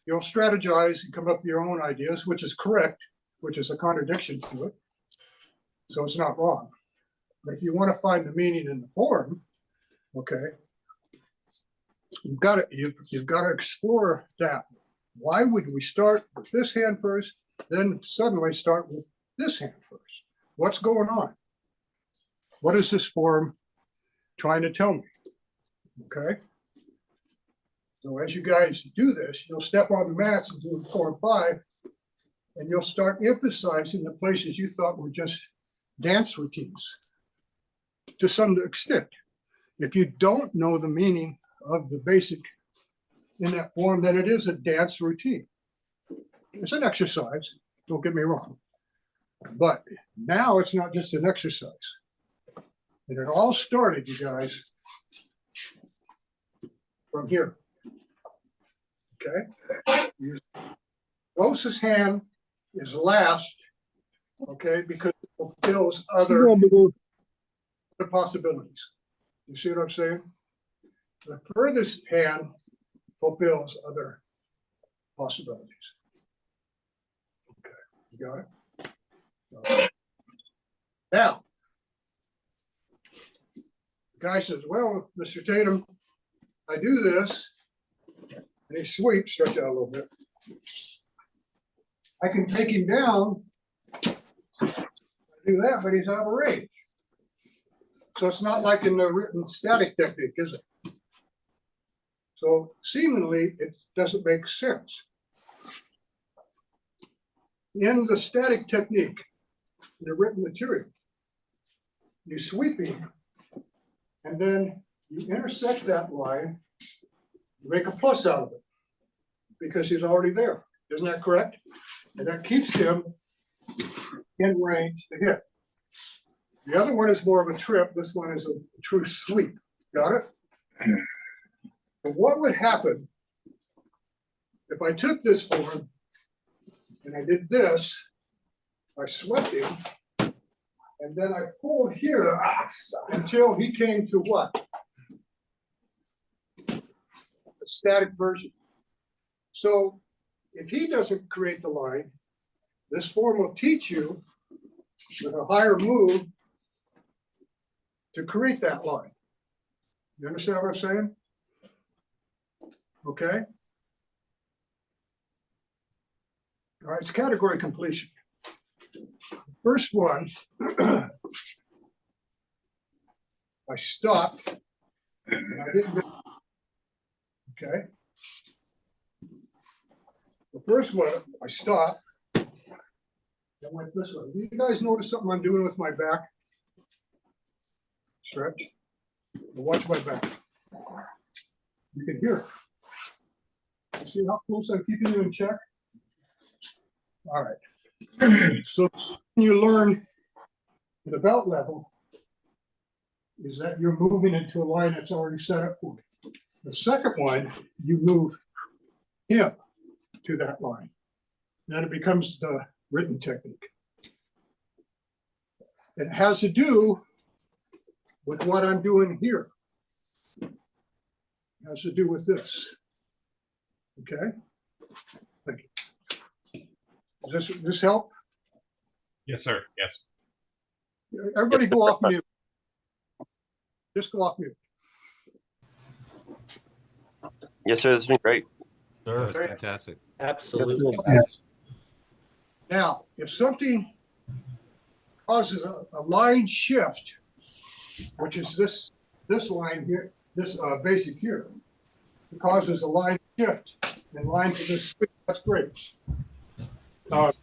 [SPEAKER 1] you'll strategize and come up with your own ideas, which is correct, which is a contradiction to it. So it's not wrong. But if you want to find the meaning in the form, okay, you've got to explore that. Why would we start with this hand first, then suddenly start with this hand first? What's going on? What is this form trying to tell me? Okay. So as you guys do this, you'll step on the mats and do 4 and 5, and you'll start emphasizing the places you thought were just dance routines to some extent. If you don't know the meaning of the basic in that form, then it is a dance routine. It's an exercise, don't get me wrong. But now it's not just an exercise. And it all started, you guys, from here. Okay? Your closest hand is last, okay, because it fulfills other possibilities. You see what I'm saying? The furthest hand fulfills other possibilities. Okay, you got it? Now, the guy says, well, Mr. Tatum, I do this, and he sweeps, stretch out a little bit. I can take him down, do that, but he's out of range. So it's not like in the written static technique, is it? So seemingly, it doesn't make sense. In the static technique, in the written material, you sweep him, and then you intersect that line, you make a plus out of it, because he's already there. Isn't that correct? And that keeps him in range to hit. The other one is more of a trip. This one is a true sweep. Got it? And what would happen if I took this form and I did this? I swept him, and then I pulled here until he came to what? A static version. So if he doesn't create the line, this form will teach you with a higher move to create that line. You understand what I'm saying? Okay. All right, it's category completion. First one, I stopped, and I didn't. Okay. The first one, I stopped, and went this way. Do you guys notice something I'm doing with my back? Stretch. Watch my back. You can hear it. You see how close I'm keeping you in check? All right. So you learn at the belt level is that you're moving into a line that's already set up for you. The second one, you move him to that line. Then it becomes the written technique. It has to do with what I'm doing here. It has to do with this. Okay? Thank you. Does this help?
[SPEAKER 2] Yes, sir. Yes.
[SPEAKER 1] Everybody go off mute. Just go off mute.
[SPEAKER 9] Yes, sir. This has been great.
[SPEAKER 10] That was fantastic.
[SPEAKER 4] Absolutely.
[SPEAKER 1] Now, if something causes a line shift, which is this line here, this basic here, it causes a line shift in line to this. That's great. What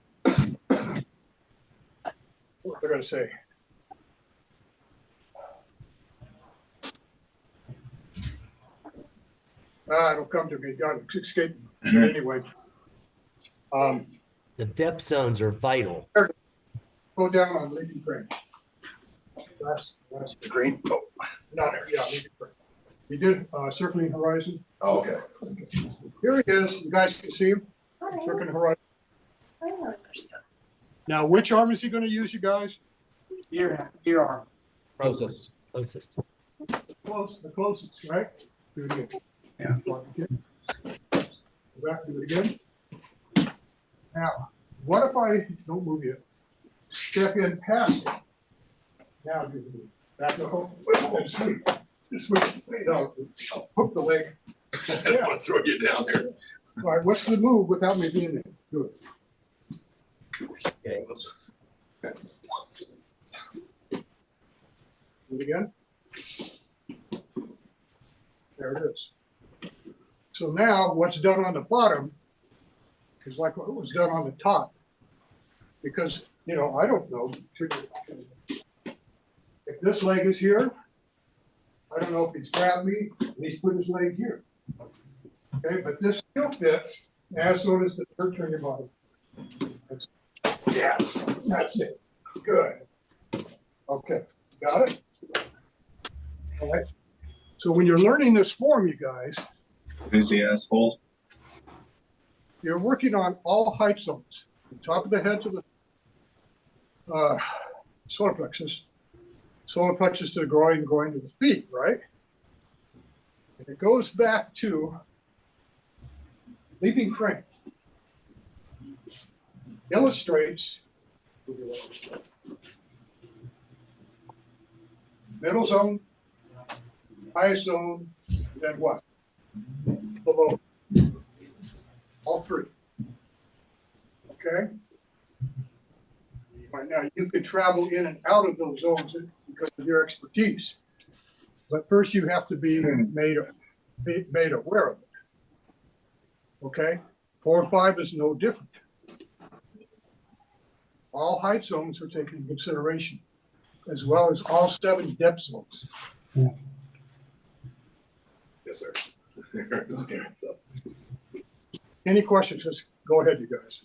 [SPEAKER 1] was I going to say? It'll come to me. God, it's escaping me. But anyway.
[SPEAKER 11] The depth zones are vital.
[SPEAKER 1] Go down on leaping crane. Last
[SPEAKER 7] Green? Oh,
[SPEAKER 1] no, yeah, leaping crane. You did circling horizon.
[SPEAKER 7] oh, okay.
[SPEAKER 1] Here he is. You guys can see him. Circling horizon. Now, which arm is he going to use, you guys?
[SPEAKER 3] Your arm.
[SPEAKER 11] Closest.
[SPEAKER 1] The closest, right? Do it again.
[SPEAKER 4] Yeah.
[SPEAKER 1] Go back, do it again. Now, what if I don't move yet? Step in past it. Now do the move. Back to home. And sweep. Sweep. No, hook the leg.
[SPEAKER 7] I don't want to throw you down there.
[SPEAKER 1] All right, what's the move without me being there? Do it.
[SPEAKER 7] Okay, let's.
[SPEAKER 1] Do it again. There it is. So now what's done on the bottom is like what was done on the top. Because, you know, I don't know. If this leg is here, I don't know if he's grabbed me and he's put his leg here. Okay, but this still fits, as so does the third turn your body. Yeah, that's it. Good. Okay, got it? All right. So when you're learning this form, you guys,
[SPEAKER 8] Who's the asshole?
[SPEAKER 1] you're working on all height zones, from top of the head to the solar plexus to the groin, groin to the feet, right? And it goes back to leaping crane. Illustrates middle zone, highest zone, then what? Below. All three. Okay? Right now, you could travel in and out of those zones because of your expertise. But first, you have to be made aware of it. Okay? 4 and 5 is no different. All height zones are taken into consideration, as well as all 7 depth zones.
[SPEAKER 7] Yes, sir. Scared myself.
[SPEAKER 1] Any questions? Just go ahead, you guys.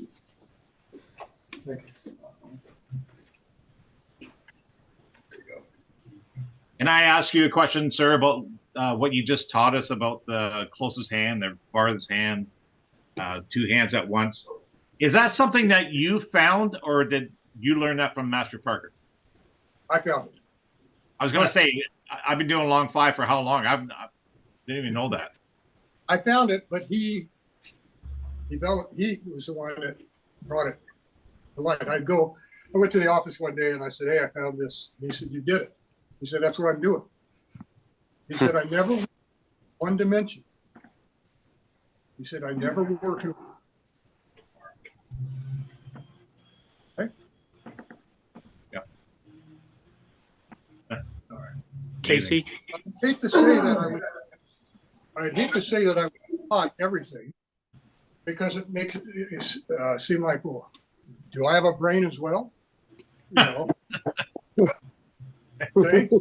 [SPEAKER 1] Thank you.
[SPEAKER 7] There you go.
[SPEAKER 2] Can I ask you a question, sir, about what you just taught us about the closest hand, the farthest hand, 2 hands at once? Is that something that you found, or did you learn that from Master Parker?
[SPEAKER 1] I found it.
[SPEAKER 2] I was going to say, I've been doing long 5 for how long? I didn't even know that.
[SPEAKER 1] I found it, but he was the one that brought it to light. I went to the office one day and I said, hey, I found this. He said, you did it. He said, that's what I'm doing. He said, I never one dimension. He said, I never work. Okay.
[SPEAKER 2] Yeah.
[SPEAKER 1] All right.
[SPEAKER 4] Casey,
[SPEAKER 1] I'd hate to say that I would taught everything because it makes it seem like, well, do I have a brain as well? You know. Okay. Right.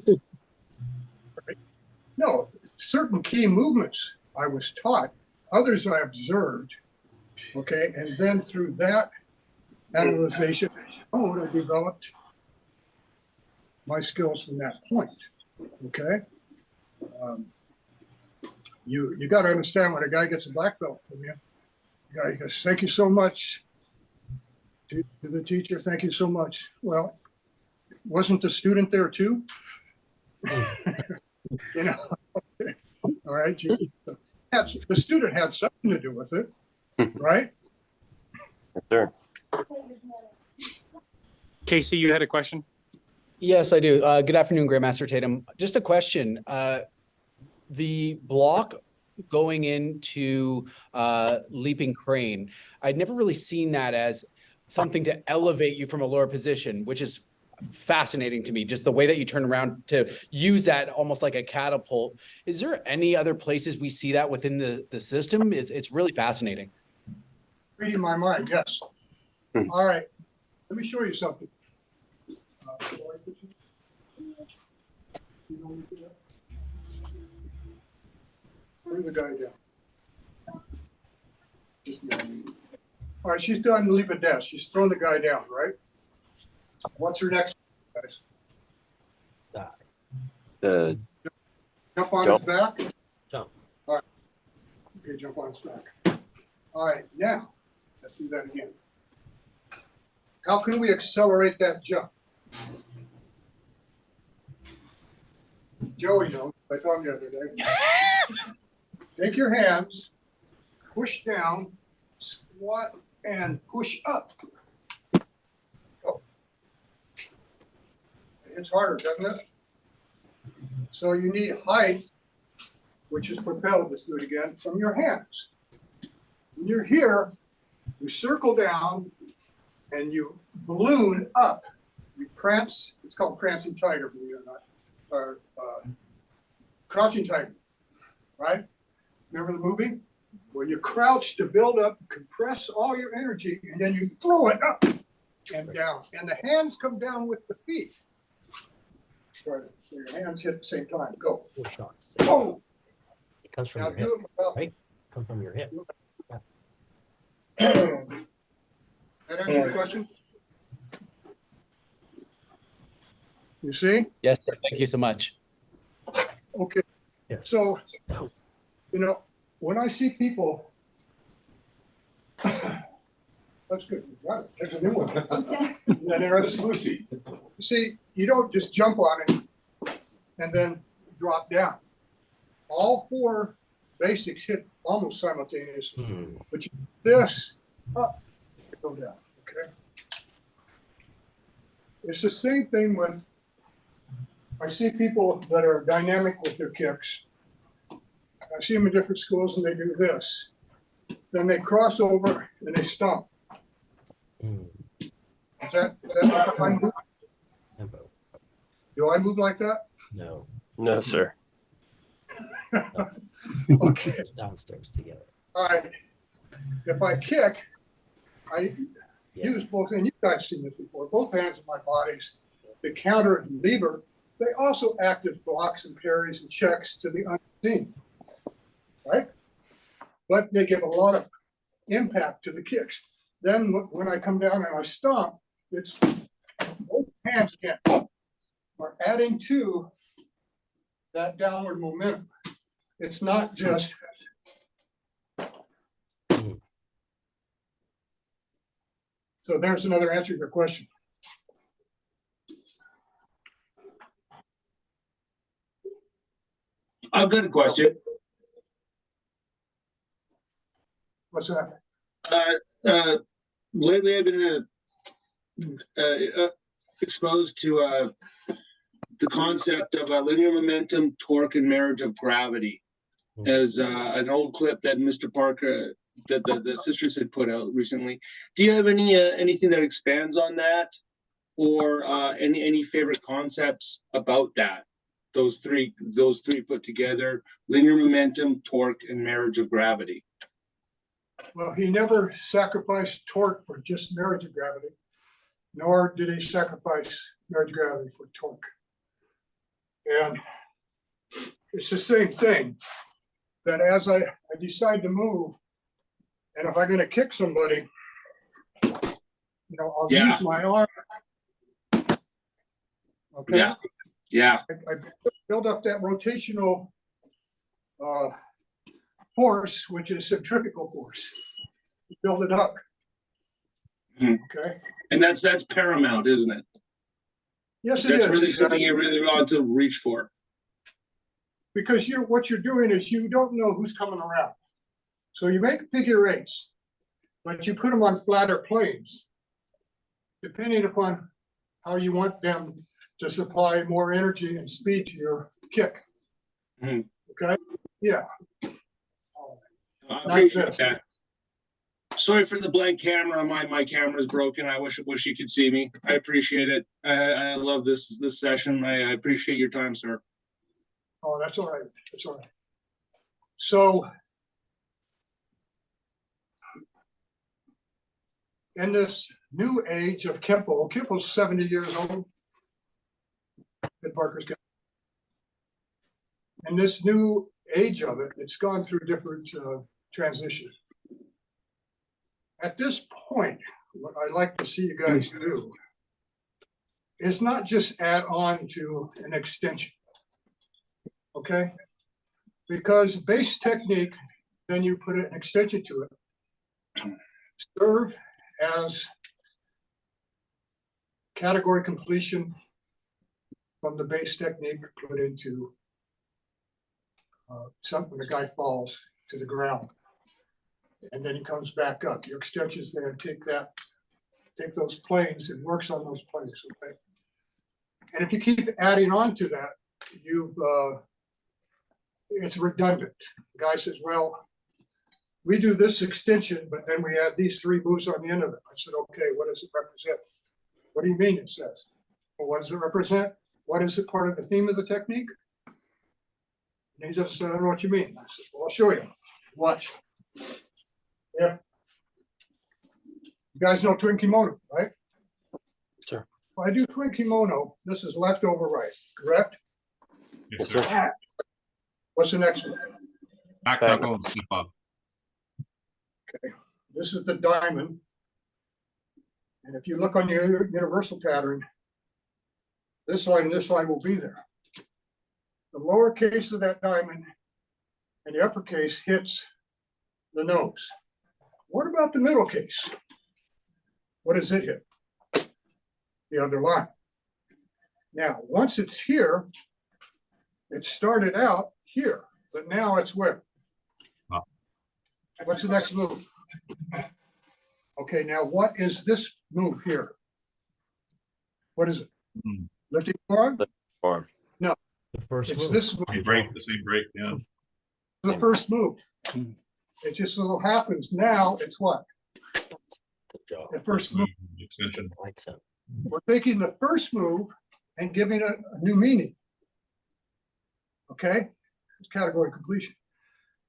[SPEAKER 1] No, certain key movements I was taught, others I observed. Okay, and then through that analyzation, I developed my skills from that point. Okay. You got to understand when a guy gets a black belt from you, he goes, thank you so much to the teacher. Thank you so much. Well, wasn't the student there too? You know, all right. The student had something to do with it, right?
[SPEAKER 9] Yes, sir.
[SPEAKER 4] Casey, you had a question?
[SPEAKER 12] Yes, I do. Good afternoon, Grandmaster Tatum. Just a question. The block going into leaping crane, I'd never really seen that as something to elevate you from a lower position, which is fascinating to me. Just the way that you turn around to use that almost like a catapult. Is there any other places we see that within the system? It's really fascinating.
[SPEAKER 1] Reading my mind, yes. All right, let me show you something. Bring the guy down. All right, she's done leaping death. She's thrown the guy down, right? What's her next, guys?
[SPEAKER 9] The
[SPEAKER 1] Jump on
[SPEAKER 9] Jump.
[SPEAKER 1] his back?
[SPEAKER 11] Jump.
[SPEAKER 1] All right. Okay, jump on his back. All right, now, let's do that again. How can we accelerate that jump? Joey knows, I told him the other day. Take your hands, push down, squat, and push up. Go. It's harder, doesn't it? So you need height, which is propelled, let's do it again, from your hands. When you're here, you circle down and you balloon up. You prance, it's called prancing tiger, believe it or not, or crouching tiger, right? Remember the movie? Where you crouch to build up, compress all your energy, and then you throw it up and down. And the hands come down with the feet. Right. So your hands hit at the same time. Go. Oh!
[SPEAKER 11] It comes from
[SPEAKER 1] Now
[SPEAKER 11] your
[SPEAKER 1] do
[SPEAKER 11] hip,
[SPEAKER 1] it without.
[SPEAKER 11] right? Come from your hip.
[SPEAKER 1] That answer your question? You see?
[SPEAKER 12] Yes, sir. Thank you so much.
[SPEAKER 1] Okay.
[SPEAKER 11] Yeah.
[SPEAKER 1] So, you know, when I see people, that's good. You got it. There's a new one. Yeah, there
[SPEAKER 7] That's
[SPEAKER 1] is.
[SPEAKER 7] Lucy.
[SPEAKER 1] See, you don't just jump on it and then drop down. All four basics hit almost simultaneously. But you this up, go down. Okay. It's the same thing with. I see people that are dynamic with their kicks. I see them in different schools and they do this. Then they cross over and they stomp. Is that how I move?
[SPEAKER 11] Tempo.
[SPEAKER 1] Do I move like that?
[SPEAKER 11] No.
[SPEAKER 9] No, sir.
[SPEAKER 1] Okay.
[SPEAKER 11] Downstairs together.
[SPEAKER 1] All right. If I kick, I use both, and you guys have seen this before, both hands of my bodies. The counter and lever, they also act as blocks and parries and checks to the unseen, right? But they give a lot of impact to the kicks. Then when I come down and I stomp, it's both hands again are adding to that downward momentum. It's not just. So there's another answer to your question.
[SPEAKER 13] I've got a question.
[SPEAKER 1] What's that?
[SPEAKER 13] Lately, I've been exposed to the concept of linear momentum, torque, and marriage of gravity as an old clip that Mr. Parker, that the sisters had put out recently. Do you have anything that expands on that, or any favorite concepts about that? Those three put together: linear momentum, torque, and marriage of gravity.
[SPEAKER 1] Well, he never sacrificed torque for just marriage of gravity, nor did he sacrifice marriage of gravity for torque. And it's the same thing, that as I decide to move, and if I'm going to kick somebody, I'll use my arm. Okay.
[SPEAKER 13] Yeah.
[SPEAKER 1] I build up that rotational force, which is centrifugal force. Build it up. Okay.
[SPEAKER 13] And that's paramount, isn't it?
[SPEAKER 1] Yes, it is.
[SPEAKER 13] That's really something you really want to reach for.
[SPEAKER 1] Because what you're doing is you don't know who's coming around. So you make figure eights, but you put them on flatter planes, depending upon how you want them to supply more energy and speed to your kick. Okay? Yeah.
[SPEAKER 13] I appreciate that. Sorry for the blank camera. My camera's broken. I wish you could see me. I appreciate it. I love this session. I appreciate your time, sir.
[SPEAKER 1] Oh, that's all right. That's all right. So in this new age of Kenpo's 70 years old. Ed Parker's got. In this new age of it, it's gone through different transitions. at this point, what I'd like to see you guys do is not just add on to an extension. Okay? Because base technique, then you put an extension to it, serve as category completion from the base technique put into something, the guy falls to the ground. And then he comes back up. Your extensions there take those planes and works on those planes. Okay. And if you keep adding on to that, it's redundant. The guy says, well, we do this extension, but then we add these 3 moves on the end of it. I said, okay, what does it represent? What do you mean it says? Well, what does it represent? What is it part of the theme of the technique? And he just said, I don't know what you mean. I said, well, I'll show you. Watch. Yeah. You guys know twin kimono, right?
[SPEAKER 9] Sure.
[SPEAKER 1] When I do twin kimono, this is left over right, correct?
[SPEAKER 9] Yes, sir.
[SPEAKER 1] Ah. What's the next one?
[SPEAKER 2] Back knuckle and slip up.
[SPEAKER 1] Okay. This is the diamond. And if you look on your universal pattern, this line and this line will be there. The lower case of that diamond and the uppercase hits the nose. What about the middle case? What does it hit? The other line. Now, once it's here, it started out here, but now it's where? What's the next move? Okay, now what is this move here? What is it? Lifting forearm?
[SPEAKER 9] Arm.
[SPEAKER 1] No,
[SPEAKER 11] The first
[SPEAKER 1] it's
[SPEAKER 11] move.
[SPEAKER 1] this move.
[SPEAKER 2] The same break, yeah.
[SPEAKER 1] The first move. It just so happens now it's what?
[SPEAKER 11] Good job.
[SPEAKER 1] The first move.
[SPEAKER 2] Extension.
[SPEAKER 11] Lights up.
[SPEAKER 1] We're taking the first move and giving it a new meaning. Okay? It's category completion.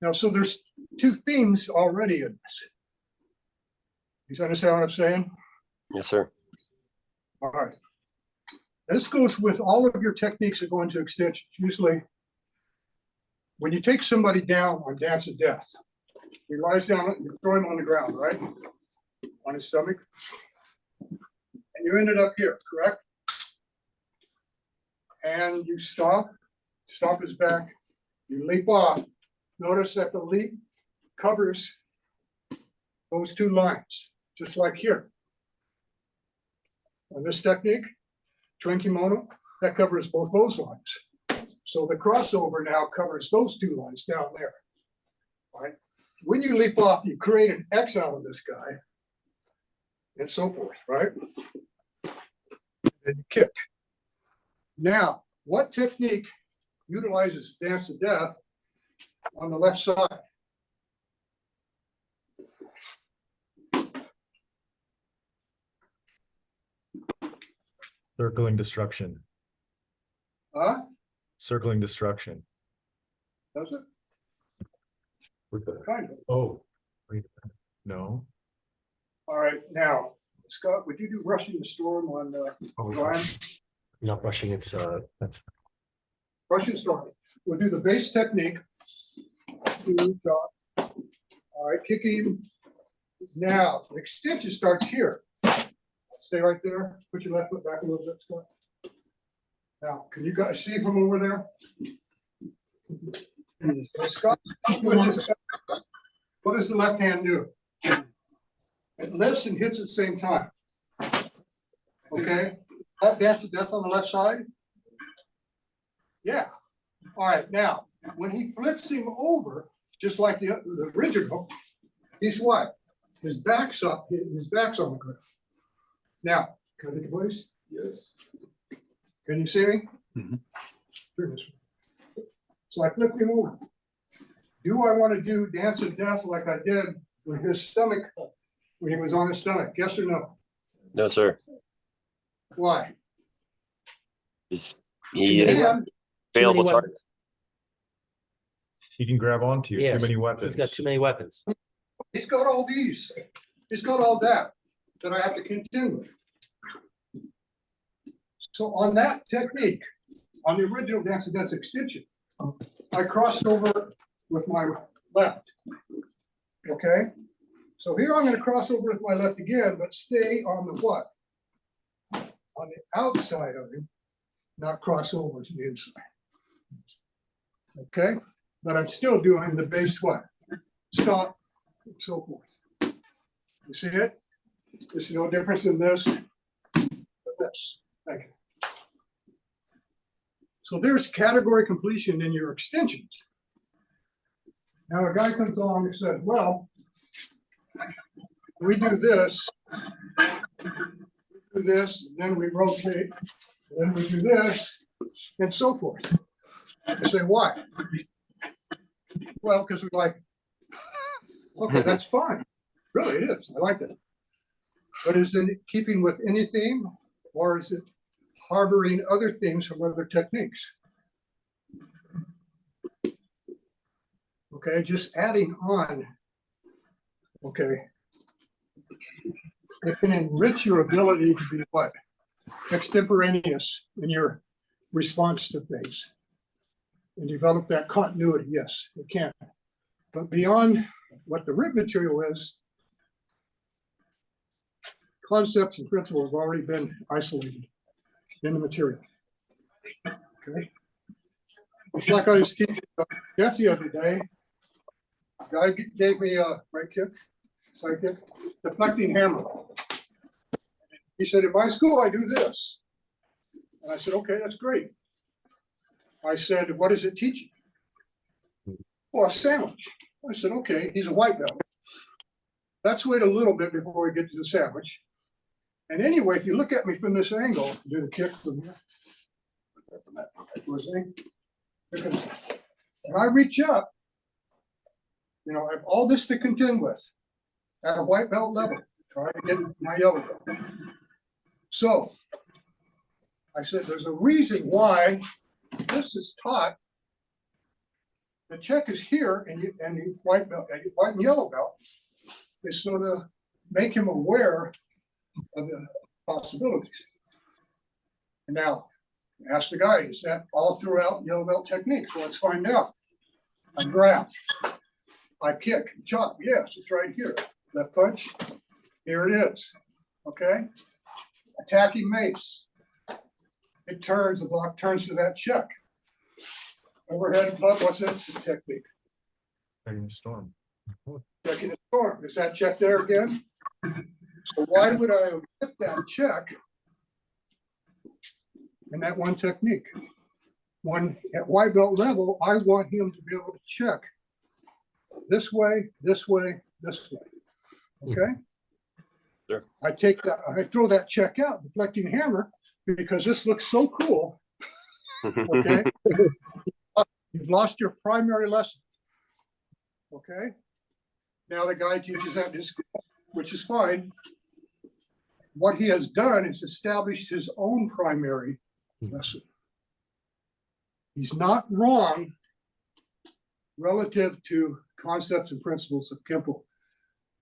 [SPEAKER 1] Now, so there's 2 themes already in this. You understand what I'm saying?
[SPEAKER 9] Yes, sir.
[SPEAKER 1] All right. This goes with all of your techniques that go into extensions. Usually, when you take somebody down on Dance of Death, he lies down and you throw him on the ground, right? On his stomach. And you ended up here, correct? And you stop his back, you leap off. Notice that the leap covers those 2 lines, just like here. On this technique, twin kimono, that covers both those lines. So the crossover now covers those 2 lines down there, right? When you leap off, you create an X out of this guy and so forth, right? And you kick. Now, what technique utilizes Dance of Death on the left side?
[SPEAKER 5] Circling destruction.
[SPEAKER 1] Huh?
[SPEAKER 5] Circling destruction.
[SPEAKER 1] Does it?
[SPEAKER 5] With the,
[SPEAKER 1] Kind of.
[SPEAKER 5] oh, wait a minute. No.
[SPEAKER 1] All right, now, Scott, would you do Rushing the Storm on Ryan?
[SPEAKER 11] Not rushing, it's that's
[SPEAKER 1] Rushing the Storm. We'll do the base technique. 2 drop. All right, kick him. Now, the extension starts here. Stay right there. Put your left foot back a little bit, Scott. Now, can you guys see from over there? Scott, what does the left hand do? It lifts and hits at the same time. Okay, that Dance to Death on the left side. Yeah. All right. Now, when he flips him over, just like the original, he's what? His back's up. His back's on the ground. Now, can I take your place?
[SPEAKER 7] Yes.
[SPEAKER 1] Can you see me?
[SPEAKER 5] Mhm.
[SPEAKER 1] So I flipped him over. Do I want to do Dance of Death like I did with his stomach when he was on his stomach? Yes or no?
[SPEAKER 9] No, sir.
[SPEAKER 1] Why?
[SPEAKER 9] He
[SPEAKER 1] And
[SPEAKER 9] is available
[SPEAKER 11] many
[SPEAKER 9] target.
[SPEAKER 5] He can grab onto you.
[SPEAKER 11] Yes,
[SPEAKER 5] Too many weapons.
[SPEAKER 11] He's got too many weapons.
[SPEAKER 1] he's got all these. He's got all that I have to contend with. So on that technique, on the original Dance of Death extension, I crossed over with my left. Okay? So here I'm gonna cross over with my left again, but stay on the what? On the outside of him, not cross over to the inside. Okay, but I'm still doing the base what? Stop, and so forth. You see it? There's no difference in this, but this. Thank you. So there's category completion in your extensions. Now a guy comes along and says, well, we do this, and then we rotate, then we do this, and so forth. I say, why? Well, because we like it. Okay, that's fine. Really, it is. I like it. But is it keeping with any theme, or is it harboring other themes from other techniques? Okay, just adding on. Okay. It can enrich your ability to be what? Extemporaneous in your response to things and develop that continuity. Yes, it can. But beyond what the written material is, concepts and principles have already been isolated in the material. Okay. It's like I was teaching Jeff the other day. A guy gave me a right kick, side kick, deflecting hammer. He said, in my school, I do this. And I said, okay, that's great. I said, what does it teach you? Well, a sandwich. I said, okay, he's a white belt. Let's wait a little bit before we get to the sandwich. And anyway, if you look at me from this angle, do the kick from here. And I reach up, you know, I have all this to contend with at a white belt level, trying to get my yellow belt. So I said, there's a reason why this is taught. The check is here, and the white belt, white and yellow belt is so to make him aware of the possibilities. And now, ask the guy, is that all throughout yellow belt techniques? Well, let's find out. I grab, I kick, chop. Yes, it's right here. Left punch, here it is. Okay. Attacking mace. It turns, the block turns to that check. Overhead club, what's that technique?
[SPEAKER 5] Taking the storm.
[SPEAKER 1] Checking the storm. Is that check there again? So why would I omit that check in that one technique? One at white belt level, I want him to be able to check this way, this way, this way. Okay.
[SPEAKER 9] Sure.
[SPEAKER 1] I take that, I throw that check out, deflecting hammer, because this looks so cool. Okay. You've lost your primary lesson. Okay. Now the guy teaches that in his school, which is fine. What he has done is established his own primary lesson. He's not wrong relative to concepts and principles of Kenpo,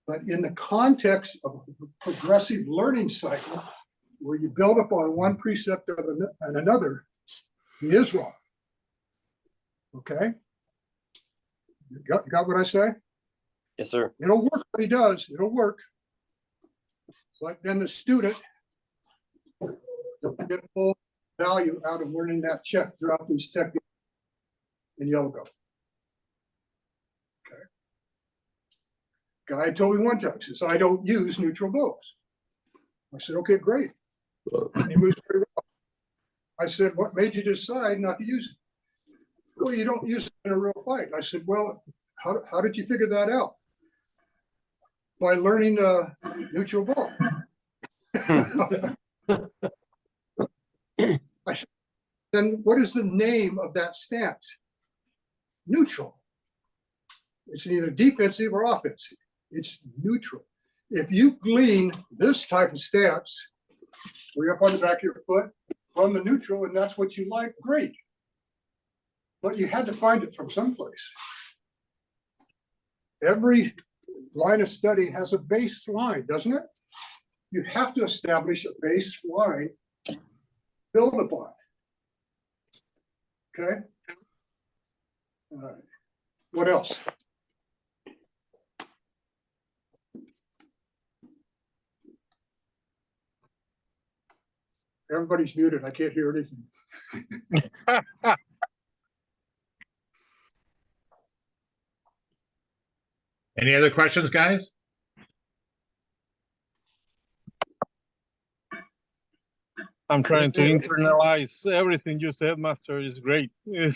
[SPEAKER 1] but in the context of a progressive learning cycle, where you build upon one precept and another, he is wrong. Okay? You got what I say?
[SPEAKER 9] Yes, sir.
[SPEAKER 1] It'll work what he does, it'll work. But then the student will get full value out of learning that check throughout these techniques in yellow belt. Okay. Guy told me one time, says, I don't use neutral blows. I said, okay, great. And he moves very well. I said, what made you decide not to use it? Well, you don't use it in a real fight. I said, well, how did you figure that out? By learning neutral ball. I said, then what is the name of that stance? Neutral. It's either defensive or offensive. It's neutral. If you glean this type of stance, where you're up on the back of your foot from the neutral, and that's what you like, great. But you had to find it from someplace. Every line of study has a baseline, doesn't it? You have to establish a baseline, build upon. Okay. All right. What else? Everybody's muted. I can't hear anything.
[SPEAKER 2] Any other questions, guys?
[SPEAKER 14] I'm trying to internalize everything you said, Master. Is great. It's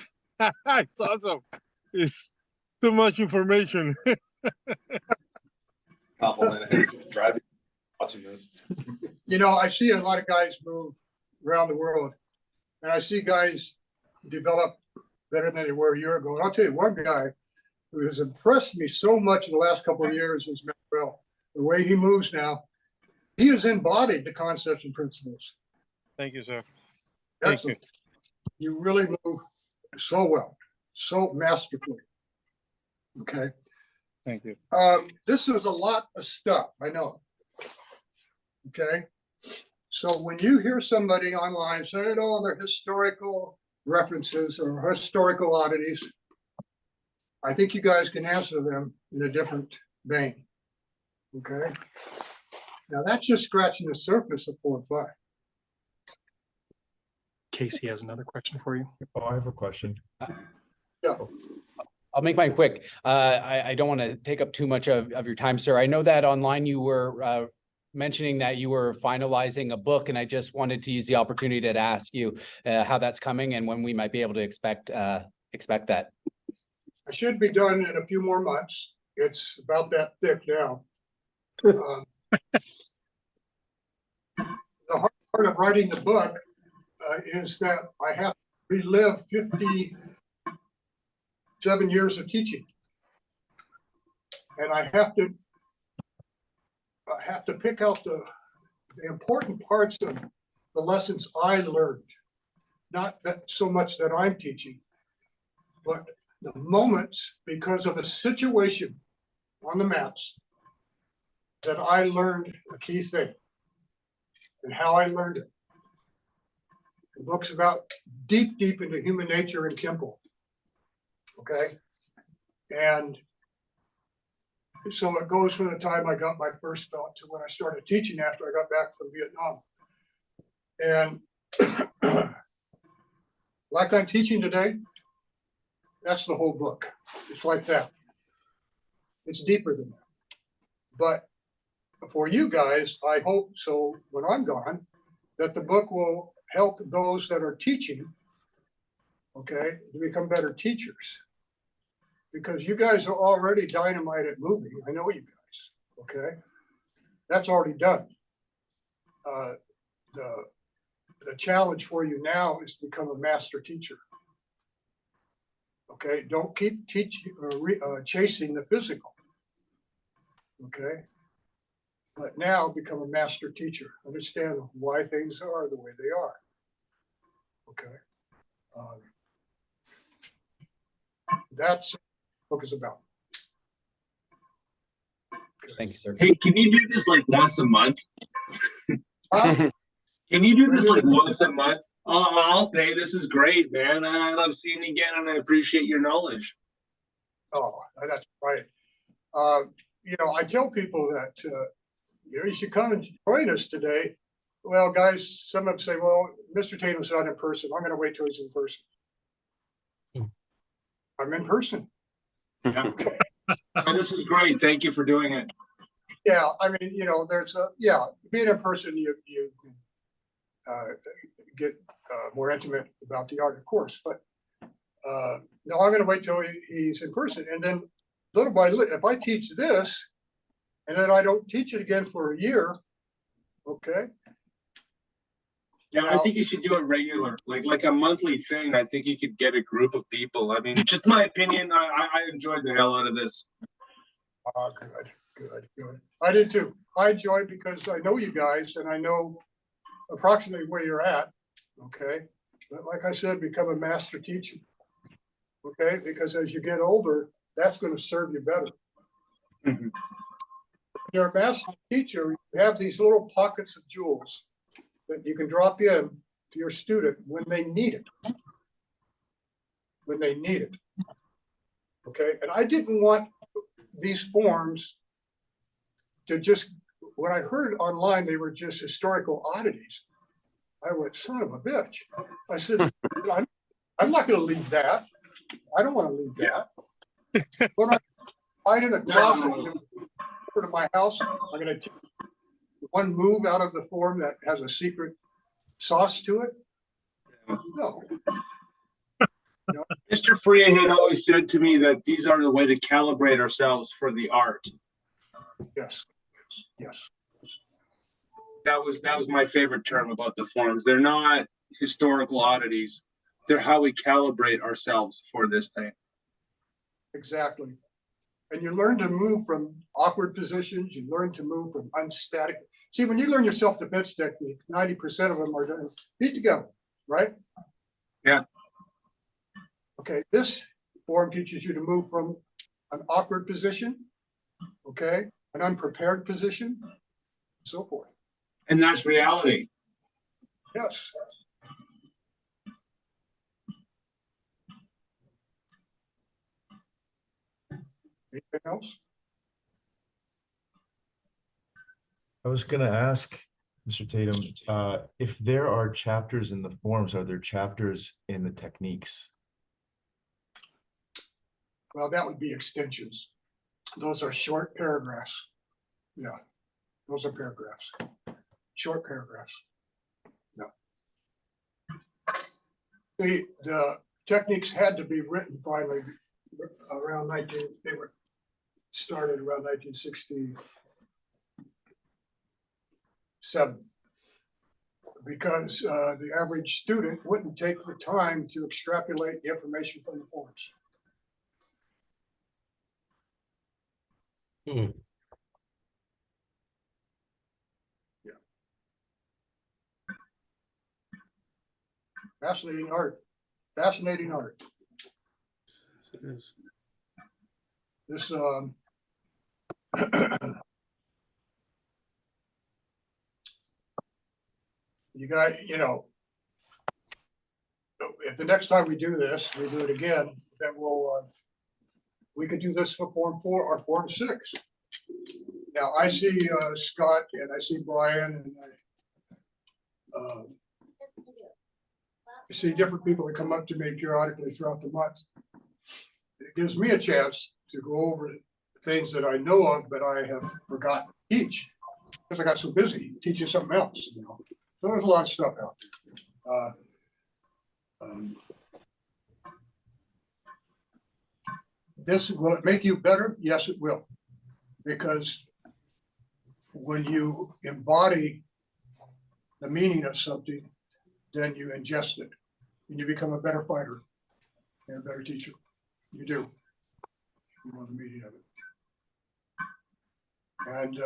[SPEAKER 14] awesome. It's too much information.
[SPEAKER 7] Compliment. Driving, watching this.
[SPEAKER 1] You know, I see a lot of guys move around the world, and I see guys develop better than they were a year ago. And I'll tell you, one guy who has impressed me so much in the last couple of years is Manuel. The way he moves now, he has embodied the concepts and principles.
[SPEAKER 14] Thank you, sir. Thank you.
[SPEAKER 1] You really move so well, so masterfully. Okay.
[SPEAKER 14] Thank you.
[SPEAKER 1] This is a lot of stuff, I know. Okay. So when you hear somebody online say, oh, they're historical references or historical oddities, I think you guys can answer them in a different vein. Okay. Now that's just scratching the surface of 4 and 5.
[SPEAKER 4] Casey has another question for you.
[SPEAKER 5] Oh, I have a question.
[SPEAKER 1] Yeah.
[SPEAKER 12] I'll make mine quick. I don't want to take up too much of your time, sir. I know that online you were mentioning that you were finalizing a book, and I just wanted to use the opportunity to ask you how that's coming and when we might be able to expect that.
[SPEAKER 1] I should be done in a few more months. It's about that thick now. The hard part of writing the book is that I have to relive 57 years of teaching, and I have to pick out the important parts of the lessons I learned, not that so much that I'm teaching, but the moments because of a situation on the mats that I learned a key thing and how I learned it. The book's about deep into human nature and Kenpo. Okay. And so it goes from the time I got my first belt to when I started teaching after I got back from Vietnam. And like I'm teaching today, that's the whole book. It's like that. It's deeper than that. But for you guys, I hope so when I'm gone, that the book will help those that are teaching, okay, to become better teachers. Because you guys are already dynamite at moving. I know you guys, okay? That's already done. The challenge for you now is to become a master teacher. Okay, don't keep teaching chasing the physical. Okay, but now become a master teacher. Understand why things are the way they are. Okay, that's what the book is about. Okay.
[SPEAKER 12] Thank you, sir.
[SPEAKER 13] Hey, can you do this like once a month? Can you do this like once a month? I'll pay. This is great, man. I love seeing you again, and I appreciate your knowledge.
[SPEAKER 1] Oh, that's right. You know, I tell people that you know, you should come and join us today. Well, guys, some of them say, "Well, Mr. Tatum's not in person. I'm going to wait till he's in person." I'm in person.
[SPEAKER 13] Yeah. Oh, this is great. Thank you for doing it.
[SPEAKER 1] Yeah, I mean, you know, there's being in person, you get more intimate about the art, of course. But no, I'm going to wait till he's in person, and then little by little, if I teach this, and then I don't teach it again for a year, okay.
[SPEAKER 13] Yeah, I think you should do it regular, like a monthly thing. I think you could get a group of people. I mean, just my opinion. I enjoyed the hell out of this.
[SPEAKER 1] Oh, good. I did too. I enjoy it because I know you guys and I know approximately where you're at. Okay. But like I said, become a master teacher. Okay. Because as you get older, that's going to serve you better.
[SPEAKER 13] Mm-hmm.
[SPEAKER 1] You're a master teacher, you have these little pockets of jewels that you can drop in to your student when they need it. When they need it. Okay. And I didn't want these forms to just, when I heard online, they were just historical oddities. I went, son of a bitch. I said, I'm not going to leave that. I don't want to leave that. When I hide in a closet over to my house, I'm going to take one move out of the form that has a secret sauce to it. No.
[SPEAKER 13] Mr. Freya had always said to me that these are the way to calibrate ourselves for the art.
[SPEAKER 1] Yes. Yes.
[SPEAKER 13] That was my favorite term about the forms. They're not historical oddities. They're how we calibrate ourselves for this thing.
[SPEAKER 1] Exactly. And you learn to move from awkward positions. You learn to move from unstatic. See, when you learn your self-defense technique, 90% of them are done feet together, right?
[SPEAKER 13] Yeah.
[SPEAKER 1] Okay, this form teaches you to move from an awkward position, okay, an unprepared position, so forth.
[SPEAKER 13] And that's reality.
[SPEAKER 1] Yes. Anything else?
[SPEAKER 5] I was gonna ask, Mr. Tatum, if there are chapters in the forms, are there chapters in the techniques?
[SPEAKER 1] Well, that would be extensions. Those are short paragraphs. Yeah, those are paragraphs. Short paragraphs. Yeah. The techniques had to be written finally around they were started around 1967, because the average student wouldn't take the time to extrapolate the information from the forms.
[SPEAKER 11] Hmm.
[SPEAKER 1] Yeah. Fascinating art. Fascinating art.
[SPEAKER 13] It is.
[SPEAKER 1] This you guys, if the next time we do this, we do it again, then we could do this for Form 4 or Form 6. Now, I see Scott and I see Brian and I see different people that come up to me periodically throughout the month. It gives me a chance to go over things that I know of, but I have forgotten to teach because I got so busy teaching something else. So there's a lot of stuff out there. Will it make you better? Yes, it will. Because when you embody the meaning of something, then you ingest it and you become a better fighter and a better teacher. You do. You know the meaning of it. And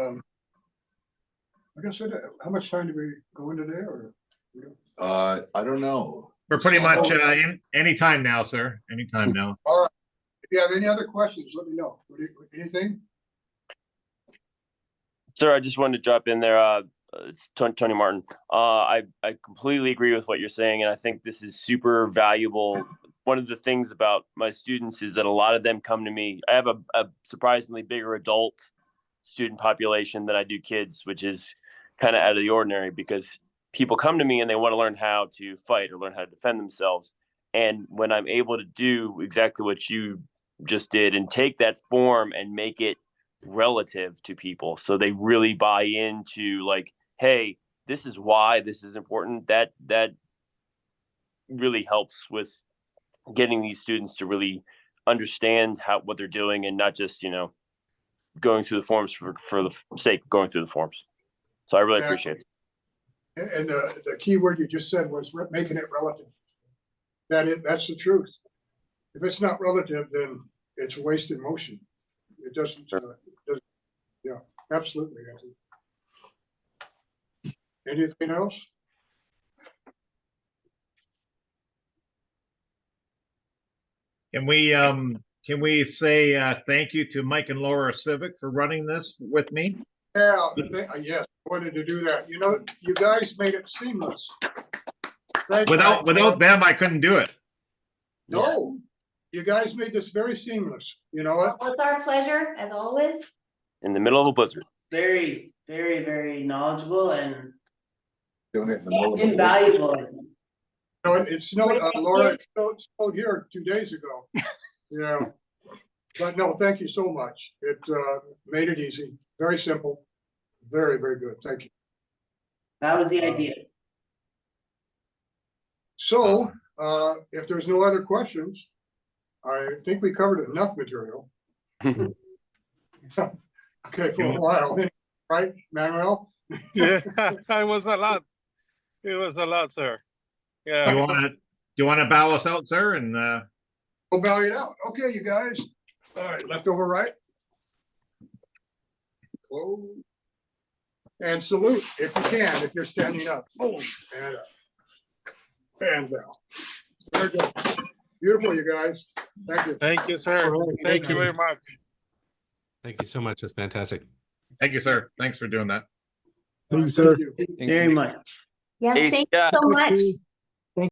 [SPEAKER 1] like I said, how much time do we go into there? Or
[SPEAKER 7] I don't know.
[SPEAKER 2] We're pretty much any time now, sir. Anytime now.
[SPEAKER 1] All right. If you have any other questions, let me know. Anything?
[SPEAKER 9] Sir, I just wanted to drop in there. It's Tony Martin. I completely agree with what you're saying, and I think this is super valuable. One of the things about my students is that a lot of them come to me. I have a surprisingly bigger adult student population than I do kids, which is kind of out of the ordinary because people come to me and they want to learn how to fight or learn how to defend themselves. And when I'm able to do exactly what you just did and take that form and make it relative to people so they really buy into like, hey, this is why this is important, that really helps with getting these students to really understand what they're doing and not just going through the forms for the sake of going through the forms. So I really appreciate it.
[SPEAKER 1] And the key word you just said was making it relative. That's the truth. If it's not relative, then it's wasted motion. It doesn't. Yeah, absolutely. Anything else?
[SPEAKER 2] Can we say thank you to Mike and Laura Civic for running this with me?
[SPEAKER 1] Yeah, yes, I wanted to do that. You guys made it seamless.
[SPEAKER 2] Without them, I couldn't do it.
[SPEAKER 1] No, you guys made this very seamless. You know what?
[SPEAKER 15] It's our pleasure, as always.
[SPEAKER 9] In the middle of a blizzard.
[SPEAKER 3] Very, very, very knowledgeable and
[SPEAKER 7] Doing it in the middle of the woods.
[SPEAKER 3] Invaluable. I think.
[SPEAKER 1] No, it snowed, Laura, it snowed here 2 days ago. Yeah. But no, thank you so much. It made it easy, very simple, very, very good. Thank you.
[SPEAKER 3] That was the idea.
[SPEAKER 1] So if there's no other questions, I think we covered enough material. Okay, for a while, right, Manuel?
[SPEAKER 14] Yeah, it was a lot. It was a lot, sir.
[SPEAKER 2] Do
[SPEAKER 14] Yeah.
[SPEAKER 2] you want to bow us out, sir? And
[SPEAKER 1] We'll bow it out. Okay, you guys. All right, left over right. Close. And salute if you can, if you're standing up. Boom, and up. And down. Very good. Beautiful, you guys. Thank you.
[SPEAKER 14] Thank you, sir. Thank you very much.
[SPEAKER 10] Thank you so much. That's fantastic.
[SPEAKER 2] thank you, sir. Thanks for doing that.
[SPEAKER 1] Thank you.
[SPEAKER 3] Very much.
[SPEAKER 15] Yes,
[SPEAKER 9] Hey,
[SPEAKER 15] thank you
[SPEAKER 9] Scott.
[SPEAKER 15] so much.